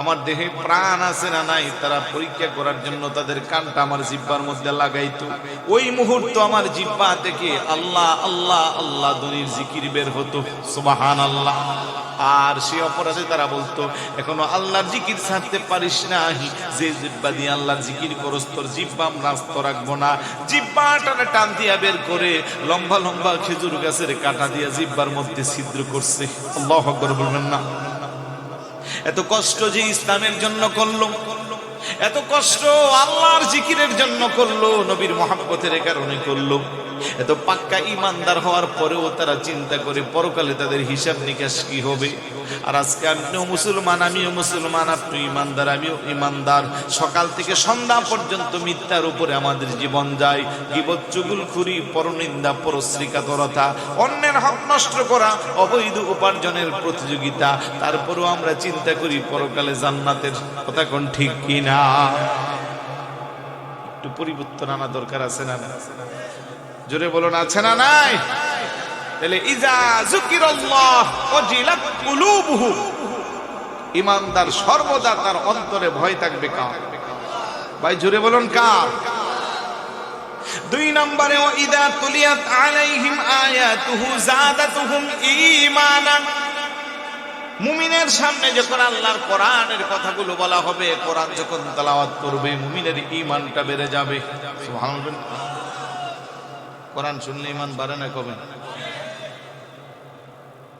আমার দেহে প্রাণ আছে না নাই, তারা পরীক্ষা করার জন্য তাদের কানটা আমার জিহ্বার মধ্যে লাগাইতো। ওই মুহূর্ত আমার জিহ্বা থেকে আল্লাহ আল্লাহ আল্লাহ ধ্বনির জিকির বের হতো। সুবহানাল্লাহ। আর সেই অপরাধে তারা বলতো এখনো আল্লাহর জিকির ছাড়তে পারিস না, যে জিহ্বা দিয়ে আল্লাহর জিকির করস তোর জিহ্বা আমরা আস্ত রাখবো না। জিহ্বাটাকে টান দিয়া বের করে লম্বা লম্বা খেজুর গাছের কাঁটা দিয়া জিহ্বার মধ্যে ছিদ্র করছে। আল্লাহু আকবার বলবেন না? এত কষ্ট যে ইসলামের জন্য করলো, এত কষ্ট আল্লাহর জিকিরের জন্য করলো, নবীর মহব্বতের কারণে করলো। এত পাক্কা ইমানদার হওয়ার পরেও তারা চিন্তা করে পরকালে তাদের হিসাব নিকাশ কি হবে। আর আজকে আপনিও মুসলমান, আমিও মুসলমান, আপনি ইমানদার, আমিও ইমানদার। সকাল থেকে সন্ধ্যা পর্যন্ত মিথ্যার উপরে আমাদের জীবন যায়। গীবত, চুগলখুরি, পরনিন্দা, পরশ্রীকাতরতা, অন্যের হক নষ্ট করা, অবৈধ উপার্জনের প্রতিযোগিতা। তারপরেও আমরা চিন্তা করি পরকালে জান্নাতের কথা। কোন ঠিক কিনা? একটু পরিবর্তন আনা দরকার আছে না? জোরে বলুন, আছে না নাই? তাহলে ইজা যুকিরাল্লাহ ওয়াজিলাত কুলুবুহুম, ঈমানদার সর্বদা তার অন্তরে ভয় থাকবে কার? ভাই জোরে বলুন কার? 2 নম্বরে ওয়াইদা তুলিয়াত আলাইহিম আয়াতুহু যাদাতুহুম ঈমানান, মুমিনের সামনে যখন আল্লাহর কোরআনের কথাগুলো বলা হবে, কোরআন যখন তেলাওয়াত করবে, মুমিনের ঈমানটা বেড়ে যাবে। সুবহানাল্লাহ। কোরআন শুনলে ঈমান বাড়ে না কমে?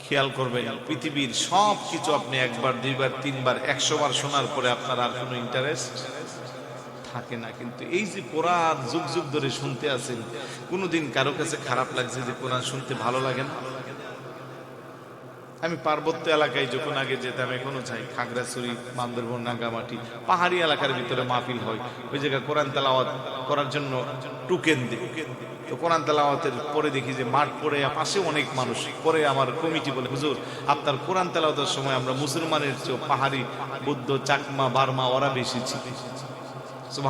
খেয়াল করবেন, পৃথিবীর সব কিছু আপনি একবার, দুইবার, তিনবার, 100 বার শোনার পরে আপনার আর কোনো ইন্টারেস্ট থাকে না। কিন্তু এই যে কোরআন যুগ যুগ ধরে শুনতে আছেন, কোনোদিন কারো কাছে খারাপ লাগছে যে কোরআন শুনতে ভালো লাগে না? আমি পার্বত্য এলাকায় যখন আগে যেতাম, এখনো চাই, খাগড়াছড়ি, বান্দরবন, রাঙ্গামাটি, পাহাড়ি এলাকার ভিতরে মাহফিল হয়, ওই জায়গায় কোরআন তেলাওয়াত করার জন্য টোকেন দিই। তো কোরআন তেলাওয়াতের পরে দেখি যে মাঠ পড়ে, পাশে অনেক মানুষ পরে। আমার কমিটি বলে, হুজুর আপনার কোরআন তেলাওয়াতের সময় আমরা মুসলমানের চেয়ে পাহাড়ি, বৌদ্ধ, চাকমা, বার্মা ওরা বেশি ছিল।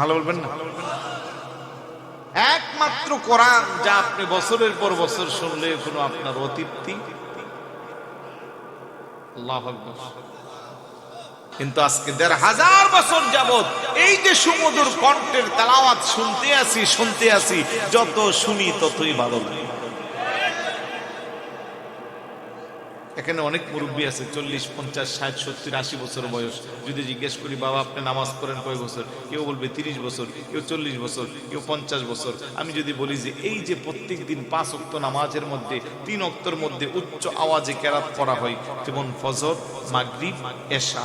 ভালো বলবেন না? একমাত্র কোরআন যা আপনি বছরের পর বছর শুনলে কোনো আপনার অতৃপ্তি। আল্লাহু আকবার। কিন্তু আজকে ১৫০০ বছর যাবত এই যে সুমধুর কণ্ঠের তেলাওয়াত শুনতে আসি, যত শুনি ততই ভালো লাগে। এখানে অনেক মুরব্বী আছে, 40, 50, 60, 70, 80 বছর বয়স। যদি জিজ্ঞেস করি বাবা আপনি নামাজ পড়েন কয় বছর, কেউ বলবে 30 বছর, কেউ 40 বছর, কেউ 50 বছর। আমি যদি বলি যে এই যে প্রত্যেক দিন 5 ওয়াক্ত নামাজের মধ্যে 3 ওয়াক্তের মধ্যে উচ্চ আওয়াজে কেরাত পড়া হয়, যেমন ফজর, মাগরিব, এশা,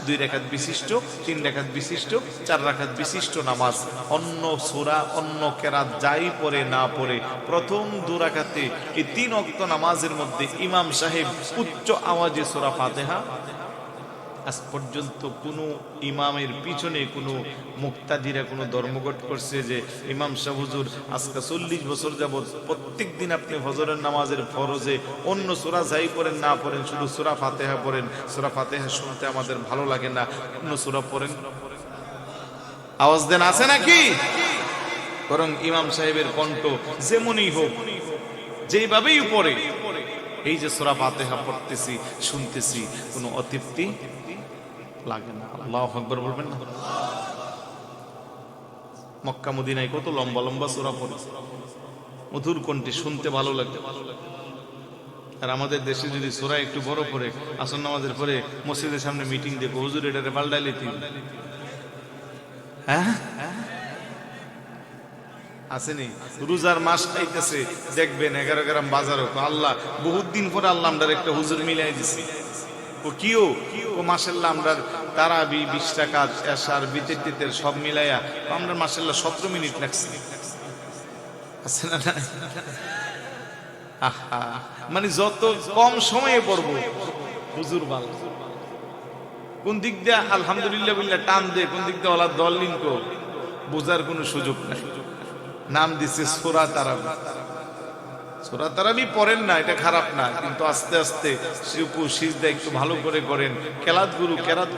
2 রাকাত বিশিষ্ট, 3 রাকাত বিশিষ্ট, 4 রাকাত বিশিষ্ট নামাজ, অন্য সূরা, অন্য কেরাত যাই পড়ে না পড়ে, প্রথম 2 রাকাতে এই 3 ওয়াক্ত নামাজের মধ্যে ইমাম সাহেব উচ্চ আওয়াজে সূরা ফাতিহা। আজ পর্যন্ত কোন ইমামের পিছনে কোন মুক্তাদিরা কোন ধর্মঘট করছে যে ইমাম সাহেব হুজুর আজকে 40 বছর যাবত প্রত্যেক দিন আপনি ফজরের নামাজের ফরজে অন্য সূরা যাই পড়েন না পড়েন, শুধু সূরা ফাতিহা পড়েন, সূরা ফাতিহা শুনতে আমাদের ভালো লাগে না, অন্য সূরা পড়েন? আওয়াজ দেন, আছে নাকি? বরং ইমাম সাহেবের কণ্ঠ যেমনই হোক, যেইভাবেই পড়ে, এই যে সূরা ফাতিহা পড়তেছি, শুনতেছি, কোনো অতৃপ্তি লাগে না। আল্লাহু আকবার বলবেন না? মক্কা মদিনায় কত লম্বা লম্বা সূরা পড়ে, মধুর কণ্ঠে শুনতে ভালো লাগে। আর আমাদের দেশে যদি সূরা একটু বড় পড়ে, আসর নামাজের পরে মসজিদের সামনে মিটিং দেখো, হুজুর এটারে পাল্টাইলে তিন। হ্যাঁ আসেনি? রোজার মাস আইতেছে, দেখবেন 11 গ্রাম বাজার হোক, আল্লাহ বহুত দিন পরে আল্লাহ আমরা একটা হুজুর মিলাই দিছি। ও কিও ও মাশাআল্লাহ আমরা তারাবি 20 টাকা, এশার, বিতের টিতের সব মিলাইয়া আমরা মাশাআল্লাহ 17 মিনিট লাগছে। আছে না? আহা, মানে যত কম সময়ে পড়বো হুজুর ভালো। কোন দিক দিয়ে আলহামদুলিল্লাহ বললে টান দে, কোন দিক দিয়ে ওলা দল লিঙ্ক বোঝার কোনো সুযোগ নাই। নাম দিছে সূরা তারাবি। সূরা তারাবি পড়েন না, এটা খারাপ না, কিন্তু আস্তে আস্তে রুকু সিজদা একটু ভালো করে করেন, কেরাত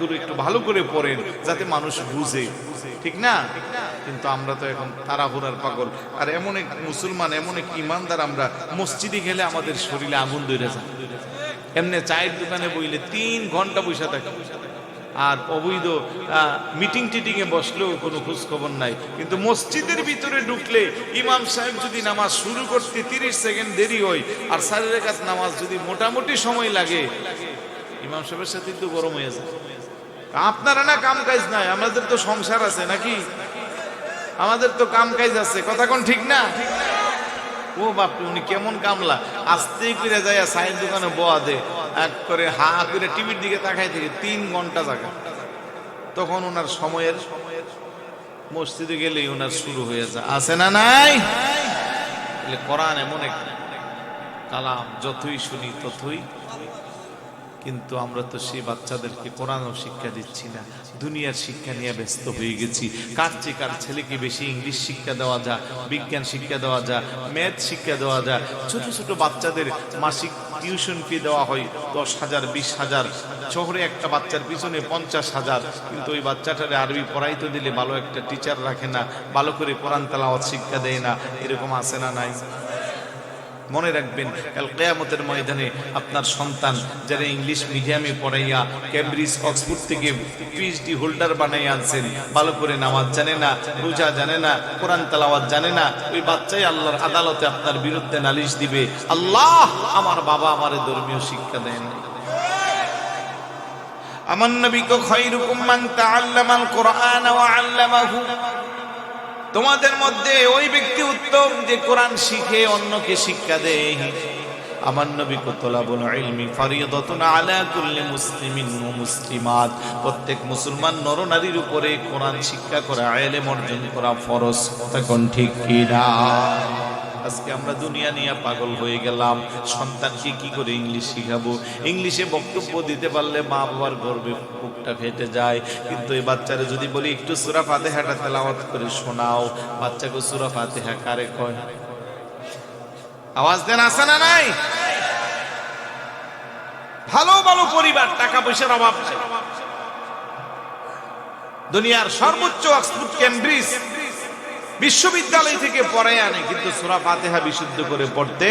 গুরু একটু ভালো করে পড়েন, যাতে মানুষ বুঝে, ঠিক না? কিন্তু আমরা তো এখন তাড়াহুড়ার পাগল। আর এমন এক মুসলমান, এমন এক ইমানদার, আমরা মসজিদে গেলে আমাদের শরীরে আগুন ধরে যায়। এমনি চায়ের দোকানে বইলে 3 ঘন্টা বসে থাকে, আর অবৈধ মিটিং টিটিং এ বসলেও কোনো খোঁজ খবর নাই। কিন্তু মসজিদের ভিতরে ঢুকলে ইমাম সাহেব যদি নামাজ শুরু করতে 30 সেকেন্ড দেরি হয়, আর 4 রাকাত নামাজ যদি মোটামুটি সময় লাগে, ইমাম সাহেবের সাথে তো গরম হয়ে যায়। আপনারা না কাম কাজ নাই, আমাদের তো সংসার আছে নাকি, আমাদের তো কাম কাজ আছে, কথা কোন ঠিক না? ও বাপরে, উনি কেমন কামলা, আস্তে করে যায় সাইড দোকানে বোয়া দে, এক করে হা করে টিভির দিকে তাকাই থেকে 3 ঘন্টা জায়গা। তখন ওনার সময়ের মসজিদে গেলেই ওনার শুরু হয়ে যায়, আছে না নাই? কোরআন এমন এক কালাম, যতই শুনি ততই, কিন্তু আমরা তো সেই বাচ্চাদেরকে কোরআনও শিক্ষা দিচ্ছি না, দুনিয়ার শিক্ষা নিয়ে ব্যস্ত হয়ে গেছি। কার চেয়ে কার ছেলেকে বেশি ইংলিশ শিক্ষা দেওয়া যায়, বিজ্ঞান শিক্ষা দেওয়া যায়, ম্যাথ শিক্ষা দেওয়া যায়। ছোট ছোট বাচ্চাদের মাসিক টিউশন ফি দেওয়া হয় 10,000 20,000, শহরে একটা বাচ্চার পিছনে 50,000, কিন্তু ওই বাচ্চাটারে আরবি পড়াইতে দিলে ভালো একটা টিচার রাখে না, ভালো করে কোরআন তেলাওয়াত শিক্ষা দেয় না। এরকম আছে না নাই? মনে রাখবেন, কাল কিয়ামতের ময়দানে আপনার সন্তান যারা ইংলিশ মিডিয়ামে পড়াইয়া ক্যামব্রিজ অক্সফোর্ড থেকে পিএইচডি হোল্ডার বানাই আনছেন, ভালো করে নামাজ জানে না, রোজা জানে না, কোরআন তেলাওয়াত জানে না, ওই বাচ্চাই আল্লাহর আদালতে আপনার বিরুদ্ধে নালিশ দিবে, আল্লাহ আমার বাবা আমারে ধর্মীয় শিক্ষা দেন। আমার নবী কো খায়রুকুম মান তাআল্লামাল কুরআন ওয়া আল্লামাহু, তোমাদের মধ্যে ওই ব্যক্তি উত্তম যে কোরআন শিখে অন্যকে শিক্ষা দেয়। আমার নবী কো তলাবুল ইলমি ফরিয়াদাতুন আলা কুল্লি মুসলিমিন ওয়া মুসলিমাত, প্রত্যেক মুসলমান নরনারীর উপরে কোরআন শিক্ষা করা, ইলম অর্জন করা ফরজ। তখন ঠিক কি না? আজকে আমরা দুনিয়া নিয়ে পাগল হয়ে গেলাম, সন্তানকে কি করে ইংলিশ শিখাবো? ইংলিশে বক্তব্য দিতে পারলে মা বাবার গর্বে বুকটা ফেটে যায়। কিন্তু এই বাচ্চারা যদি বলি একটু সূরা ফাতিহাটা তেলাওয়াত করে শোনাও, বাচ্চাকে সূরা ফাতিহা কারে কয়? আওয়াজ দেন, আছে না নাই? ভালো ভালো পরিবার, টাকা পয়সার অভাব নাই, দুনিয়ার সর্বোচ্চ অক্সফোর্ড কেমব্রিজ বিশ্ববিদ্যালয় থেকে পড়ায় আনে, কিন্তু সূরা ফাতিহা বিশুদ্ধ করে পড়তে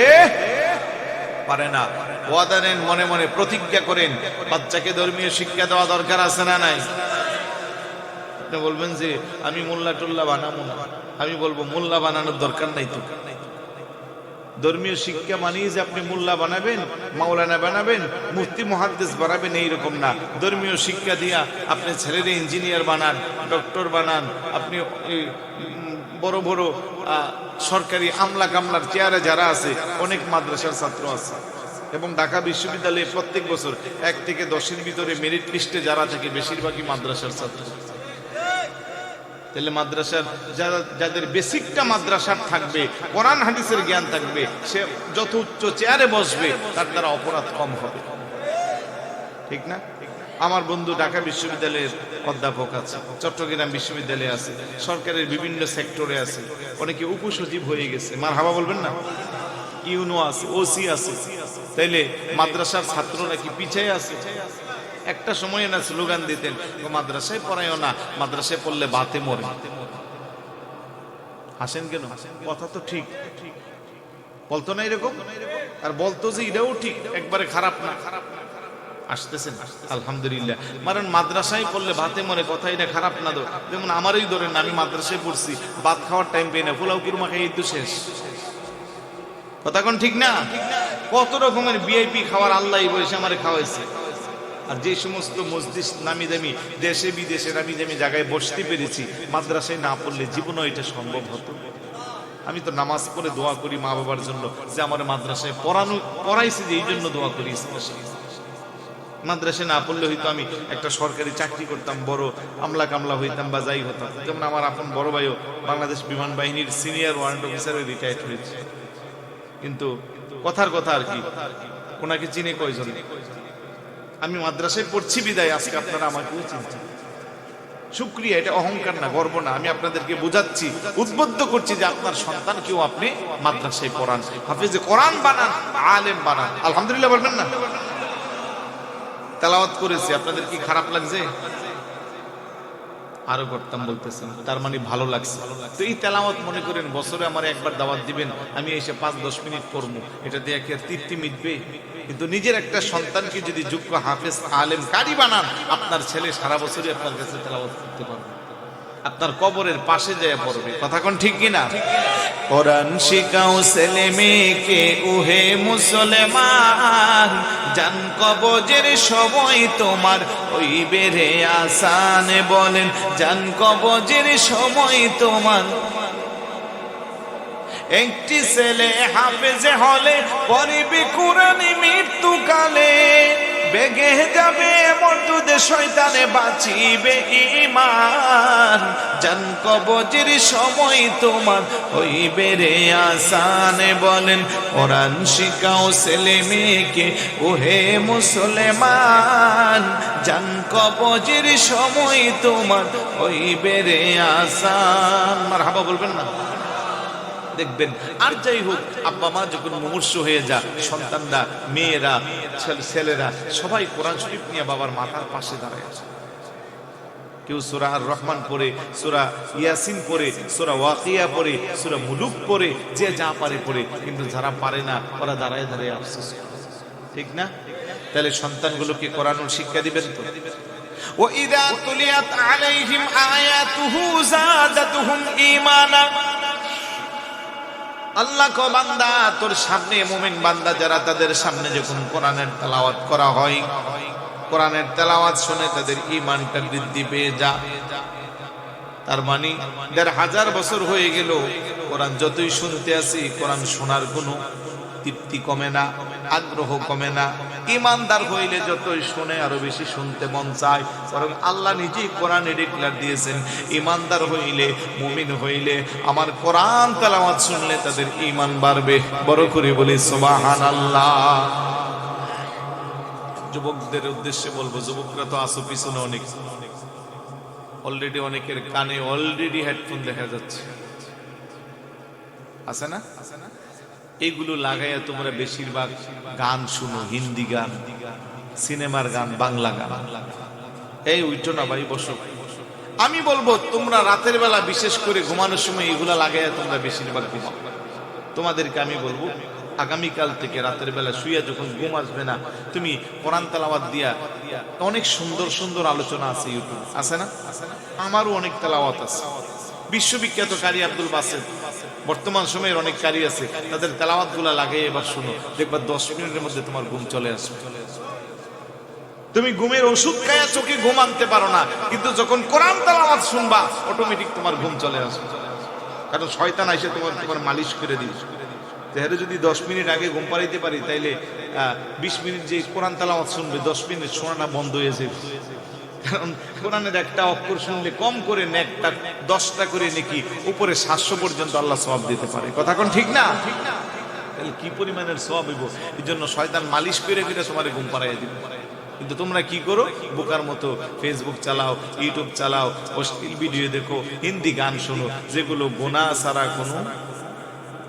পারে না। ওয়াদা নেন, মনে মনে প্রতিজ্ঞা করেন, বাচ্চাকে ধর্মীয় শিক্ষা দেওয়া দরকার আছে না নাই? আপনি বলবেন যে আমি মোল্লা টোল্লা বানাবো না, আমি বলবো মোল্লা বানানোর দরকার নাই তো। ধর্মীয় শিক্ষা মানেই যে আপনি মোল্লা বানাবেন, মাওলানা বানাবেন, মুফতি মুহাদ্দিস বানাবেন, এইরকম না। ধর্মীয় শিক্ষা দিয়া আপনি ছেলেদের ইঞ্জিনিয়ার বানান, ডক্টর বানান, আপনি বড় বড় সরকারি আমলা কামলার চেয়ারে যারা আছে, অনেক মাদ্রাসার ছাত্র আছে, এবং ঢাকা বিশ্ববিদ্যালয়ে প্রত্যেক বছর 1 থেকে 10-এর ভিতরে মেরিট লিস্টে যারা থাকে বেশিরভাগই মাদ্রাসার ছাত্র। তাহলে মাদ্রাসার যাদের বেসিকটা মাদ্রাসার থাকবে, কোরআন হাদিসের জ্ঞান থাকবে, সে যত উচ্চ চেয়ারে বসবে তার দ্বারা অপরাধ কম হবে, ঠিক না? আমার বন্ধু ঢাকা বিশ্ববিদ্যালয়ের অধ্যাপক আছে, চট্টগ্রাম বিশ্ববিদ্যালয়ে আছে, সরকারের বিভিন্ন সেক্টরে আছে, অনেকে উপসচিব হয়ে গেছে, মারহাবা বলবেন না? ইউনো আছে, ওসি আছে। তাইলে মাদ্রাসার ছাত্ররা কি পিছিয়ে আছে? একটা সময় না স্লোগান দিতেন, মাদ্রাসায় পড়ায়ও না, মাদ্রাসায় পড়লে বাতে মরে। হাসেন কেন? কথা তো ঠিক, বলতো না এরকম? আর বলতো যে এটাও ঠিক, একবারে খারাপ না। আসতেছেন আলহামদুলিল্লাহ। কারণ মাদ্রাসায় পড়লে ভাতে মরে, কথা এটা খারাপ না। যেমন আমারই ধরেন, আমি মাদ্রাসায় পড়ছি, ভাত খাওয়ার টাইম পেয়ে না, পোলাও কুরমা খাই তো শেষ। কথা কোন ঠিক না? কত রকমের ভিআইপি খাবার আল্লাহ বসে আমারে খাওয়াইছে। আর যে সমস্ত মসজিদ নামি দামি দেশে বিদেশে নামি দামি জায়গায় বসতে পেরেছি, মাদ্রাসায় না পড়লে জীবনও এটা সম্ভব হতো। আমি তো নামাজ পড়ে দোয়া করি মা বাবার জন্য, যে আমার মাদ্রাসায় পড়াইছে, যে এই জন্য দোয়া করি। মাদ্রাসায় না পড়লে হয়তো আমি একটা সরকারি চাকরি করতাম, বড় আমলা কামলা হইতাম বা যাই হতাম। যেমন আমার আপন বড় ভাইও বাংলাদেশ বিমান বাহিনীর সিনিয়র ওয়ারেন্ট অফিসারে রিটায়ার্ড হয়েছে। কিন্তু কথার কথা আর কি, ওনাকে চিনে কয়জন? আমি মাদ্রাসায় পড়ছি বিদায় আজকে আপনারা আমাকেও চিনছেন। শুকরিয়া, এটা অহংকার না, গর্ব না। আমি আপনাদেরকে বোঝাচ্ছি, উদ্বুদ্ধ করছি যে আপনার সন্তানকেও আপনি মাদ্রাসায় পড়ান, হাফেজে কোরআন বানান, আলেম বানান। আলহামদুলিল্লাহ বলবেন না? তেলাওয়াত করেছি, আপনাদের কি খারাপ লাগছে? আরো করতাম বলতেছেন, তার মানে ভালো লাগছে। তো এই তেলাওয়াত মনে করেন বছরে আমার একবার দাওয়াত দিবেন, আমি এসে 5-10 মিনিট করবো, এটা দিয়ে কি আর তৃপ্তি মিটবে? কিন্তু নিজের একটা সন্তানকে যদি যোগ্য হাফেজ আলেম কারি বানান, আপনার ছেলে সারা বছরই আপনার কাছে তেলাওয়াত করতে পারবে, আপনার কবরের পাশে যায় পড়বে। কথা কোন ঠিক কিনা? কোরআন শিখাও ছেলে মেয়েকে, ওহে মুসলমান, জান কবজের সময় তোমার হইবে রে আসান। বলেন জান কবজের সময় তোমার। একটি ছেলে হাফেজে হলে পড়িবে কোরআন মৃত্যুকালে, বেগে যাবে মরদুদ শয়তানে বাঁচিবে ঈমান। জান কবজের সময় তোমার হইবে রে আসান। বলেন কোরআন শিখাও ছেলে মেয়েকে ওহে মুসলমান, জান কবজের সময় তোমার হইবে রে আসান। মারহাবা বলবেন না? দেখবেন আর যাই হোক, আব্বা মা যখন মুমূর্ষ হয়ে যা, সন্তানরা, মেয়েরা, ছেলেরা সবাই কোরআন শরীফ নিয়ে বাবার মাথার পাশে দাঁড়ায় আছে। কেউ সূরা আর রহমান পড়ে, সূরা ইয়াসিন পড়ে, সূরা ওয়াকিয়া পড়ে, সূরা মুলুক পড়ে, যে যা পারে পড়ে। কিন্তু যারা পারে না ওরা দাঁড়ায় দাঁড়ায় আফসোস করে, ঠিক না? তাহলে সন্তানগুলোকে কোরআনুল শিক্ষা দিবেন তো। ওয়াইদা তুলিয়াত আলাইহিম আয়াতুহু যাদাতুহুম ঈমানা। আল্লাহ কো বান্দা, তোর সামনে মুমিন বান্দা যারা, তাদের সামনে যখন কোরআনের তেলাওয়াত করা হয়, কোরআনের তেলাওয়াত শুনে তাদের ঈমানটা বৃদ্ধি পেয়ে যা। তার মানে ১৫০০ বছর হয়ে গেল কোরআন যতই শুনতে আসি, কোরআন শোনার কোনো তৃপ্তি কমে না, আগ্রহ কমে না। ঈমানদার হইলে যতই শুনে আরো বেশি শুনতে মন চায়। বরং আল্লাহ নিজেই কোরআনে ডিক্লেয়ার দিয়েছেন, ঈমানদার হইলে, মুমিন হইলে আমার কোরআন তেলাওয়াত শুনলে তাদের ঈমান বাড়বে। বড় করে বলি সুবহানাল্লাহ। যুবকদের উদ্দেশ্যে বলবো, যুবকরা তো আসো পিছনে অনেক, অলরেডি অনেকের কানে অলরেডি হেডফোন দেখা যাচ্ছে, আছে না? এইগুলো লাগাইয়া তোমরা বেশিরভাগ গান শুনো, হিন্দি গান, সিনেমার গান, বাংলা গান। এই উঠো না ভাই, বসো। আমি বলবো তোমরা রাতের বেলা বিশেষ করে ঘুমানোর সময় এগুলা লাগাইয়া তোমরা বেশিরভাগ ঘুমাও। তোমাদেরকে আমি বলবো আগামীকাল থেকে রাতের বেলা শুইয়া যখন ঘুম আসবে না, তুমি কোরআন তেলাওয়াত দিয়া, অনেক সুন্দর সুন্দর আলোচনা আছে ইউটিউব, আছে না? আমারও অনেক তেলাওয়াত আছে। বিশ্ববিখ্যাত কারি আব্দুল বাসেত, বর্তমান সময়ের অনেক কারি আছে, তাদের তেলাওয়াত গুলা লাগাই এবার শুনো, দেখবা 10 মিনিটের মধ্যে তোমার ঘুম চলে আসবে। তুমি ঘুমের ওষুধ খায়া চোখে ঘুম আনতে পারো না, কিন্তু যখন কোরআন তেলাওয়াত শুনবা অটোমেটিক তোমার ঘুম চলে আসবে। কারণ শয়তান এসে তোমার মালিশ করে দিবে। তাহলে যদি 10 মিনিট আগে ঘুম পাড়াইতে পারি, তাইলে 20 মিনিট যে কোরআন তেলাওয়াত শুনবে 10 মিনিট শোনাটা বন্ধ হয়ে যাবে। কারণ কোরআনের একটা অক্ষর শুনলে কম করে নেকটা 10টা করে নাকি উপরে 700 পর্যন্ত আল্লাহ সওয়াব দিতে পারে। কথা কোন ঠিক না? তাহলে কি পরিমাণের সওয়াব হইব। এই জন্য শয়তান মালিশ করে করে তোমারে ঘুম পাড়াইয়া দিবে। কিন্তু তোমরা কি করো? বোকার মতো ফেসবুক চালাও, ইউটিউব চালাও, অশ্লীল ভিডিও দেখো, হিন্দি গান শোনো, যেগুলো গুনাহ ছাড়া কোনো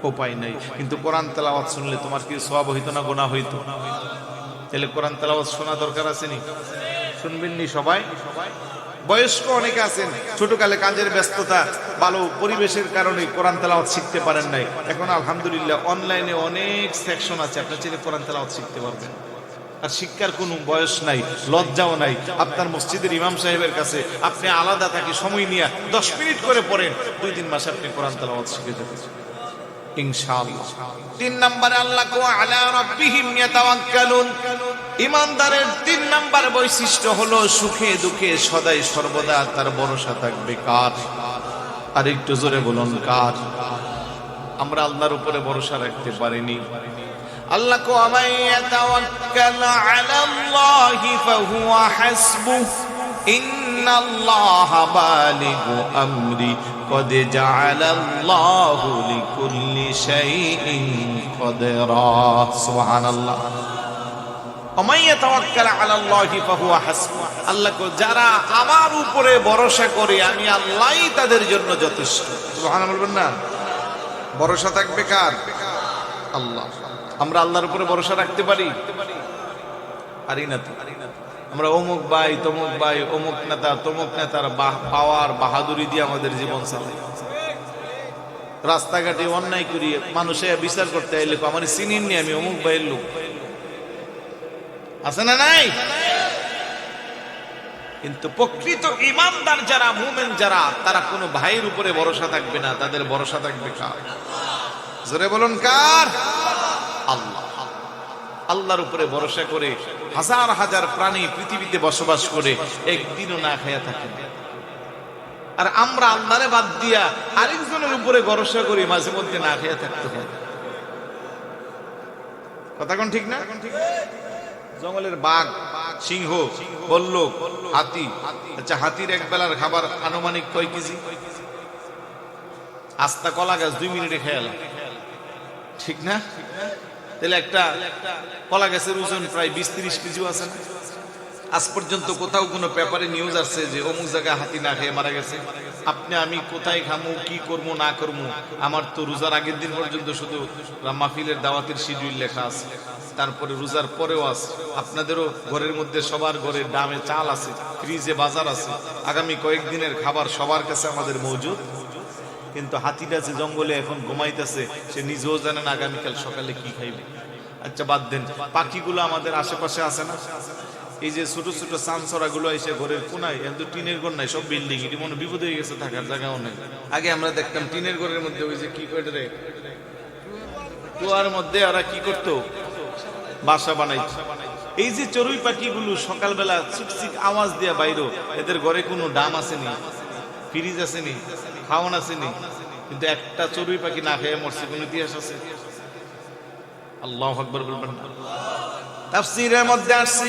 উপায় নাই। কিন্তু কোরআন তেলাওয়াত শুনলে তোমার কি সওয়াব হইতো না গুনাহ হইতো? তাহলে কোরআন তেলাওয়াত শোনা দরকার আছে নি? শুনবেন নি সবাই? বয়স্ক অনেকে আছেন, ছোটকালে কাজের ব্যস্ততা, ভালো পরিবেশের কারণে কোরআন তেলাওয়াত শিখতে পারেন নাই। এখন আলহামদুলিল্লাহ অনলাইনে অনেক সেকশন আছে, আপনার ছেলে কোরআন তেলাওয়াত শিখতে পারবেন। আর শিক্ষার কোনো বয়স নাই, লজ্জাও নাই। আপনার মসজিদের ইমাম সাহেবের কাছে আপনি আলাদা থাকি সময় নিয়ে 10 মিনিট করে পড়েন, 2-3 মাসে আপনি কোরআন তেলাওয়াত শিখে যাবেন ইনশাআল্লাহ। 3 নম্বরে আল্লাহ কো আলা রাব্বিহিম ইয়াতাওয়াক্কালুন। ঈমানদারের 3 নম্বর বৈশিষ্ট্য হলো সুখে দুঃখে সদাই সর্বদা তার ভরসা থাকবে কার? আর একটু জোরে বলুন কার? আমরা আল্লাহর উপরে ভরসা রাখতে পারিনি। আল্লাহ কো আমাই ইয়াতাওয়াক্কাল আলাল্লাহি ফাহুয়া হাসবুহ ইন্নাল্লাহা বালিগু আমরি কদ জাআলাল্লাহু লিকুল্লি শাইইন কদরা। সুবহানাল্লাহ। আমাই ইয়াতাওয়াক্কাল আলাল্লাহি ফাহুয়া হাসবুহ। আল্লাহ কো যারা আমার উপরে ভরসা করে আমি আল্লাহই তাদের জন্য যথেষ্ট। সুবহানাল্লাহ বলবেন না? ভরসা থাকবে কার? আল্লাহ। আমরা আল্লাহর উপরে ভরসা রাখতে পারি? পারি না তো। আমরা অমুক ভাই, তমুক ভাই, অমুক নেতা, তমুক নেতার পাওয়ার বাহাদুরি দিয়ে আমাদের জীবন চালাই। রাস্তাঘাটে অন্যায় করি, মানুষে বিচার করতে এলে আমার চিনিনি, আমি অমুক ভাইয়ের লোক, আছে না নাই? কিন্তু প্রকৃত ঈমানদার যারা, মুমিন যারা, তারা কোনো ভাইয়ের উপরে ভরসা থাকবে না, তাদের ভরসা থাকবে কার? জোরে বলুন কার? আল্লাহ। আল্লাহর উপরে ভরসা করে হাজার হাজার প্রাণী পৃথিবীতে বসবাস করে একদিনও না খাইয়া থাকে। আর আমরা আল্লাহরে বাদ দিয়া আরেকজনের উপরে ভরসা করি, মাঝে মধ্যে না খাইয়া থাকতে হয়। কথা কোন ঠিক না? জঙ্গলের বাঘ, সিংহ, বল্লক, হাতি। আচ্ছা, হাতির এক বেলার খাবার আনুমানিক কয় কেজি? আস্তা কলা গাছ 2 মিনিটে খেয়াল, ঠিক না? তাহলে একটা কলা গাছের ওজন প্রায় 20-30 কেজিও আছে না? আজ পর্যন্ত কোথাও কোনো পেপারে নিউজ আসছে যে অমুক জায়গায় হাতি না খেয়ে মারা গেছে? আপনি আমি কোথায় খামু, কি করবো না করবো? আমার তো রোজার আগের দিন পর্যন্ত শুধু মাহফিলের দাওয়াতের শিডিউল লেখা আছে, তারপরে রোজার পরেও আছে। আপনাদেরও ঘরের মধ্যে সবার ঘরে ডামে চাল আছে, ফ্রিজে বাজার আছে, আগামী কয়েকদিনের খাবার সবার কাছে আমাদের মজুদ। কিন্তু হাতিটা যে জঙ্গলে এখন ঘুমাইতেছে, সে নিজেও জানে না আগামীকাল সকালে কি খাইবে। আচ্ছা বাদ দেন, পাখিগুলো আমাদের আশেপাশে আছে না? এই যে ছোট ছোট সানসরা গুলো এসে ঘরের কোনায়, কিন্তু টিনের ঘর নাই, সব বিল্ডিং, এটি মনে বিপদ হয়ে গেছে, থাকার জায়গাও নেই। আগে আমরা দেখতাম টিনের ঘরের মধ্যে ওই যে কি করে রে, কুয়ার মধ্যে ওরা কি করতো, বাসা বানাইতো। এই যে চড়ুই পাখিগুলো সকালবেলা চিকচিক আওয়াজ দিয়া বাইরো, এদের ঘরে কোনো ডাম আসেনি, ফ্রিজ আসেনি, খাওয়ান আসেনি, কিন্তু একটা চড়ুই পাখি না খেয়ে মরছে, কোন ইতিহাস আছে? আল্লাহু আকবার বলবেন না? তাফসীরের মধ্যে আসছে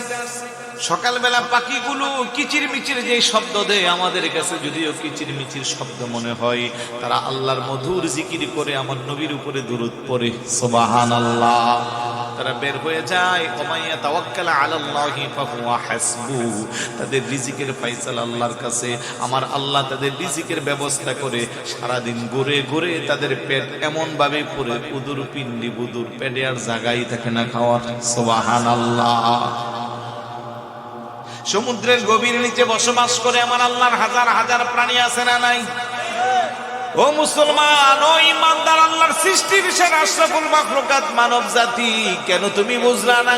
সকালবেলা পাখিগুলো কিচির মিচির যে শব্দ দেয়, আমাদের কাছে যদিও কিচির মিচির শব্দ মনে হয়, তারা আল্লাহর মধুর জিকির করে আমার নবীর উপরে দুরূদ পড়ে, সুবহানাল্লাহ। তারা বের হয়ে যায়, ওমাইয়া তাওয়াক্কাল আলাল্লাহি ফাহুয়া হাসবু। তাদের রিজিকের ফায়সালা আল্লাহর কাছে, আমার আল্লাহ তাদের রিজিকের ব্যবস্থা করে। সারাদিন ঘুরে ঘুরে তাদের পেট এমন ভাবে পড়ে, উদুর পিন্ডি বুদুর পেটে আর জায়গাই থাকে না খাওয়ার, সুবহানাল্লাহ। সমুদ্রের গভীর নিচে বসবাস করে আমার আল্লাহর হাজার হাজার প্রাণী আছে না নাই? ও মুসলমান, ও ইমানদার, আল্লাহর সৃষ্টির সেরা আশরাফুল মাখলুকাত মানব জাতি, কেন তুমি বুঝলা না?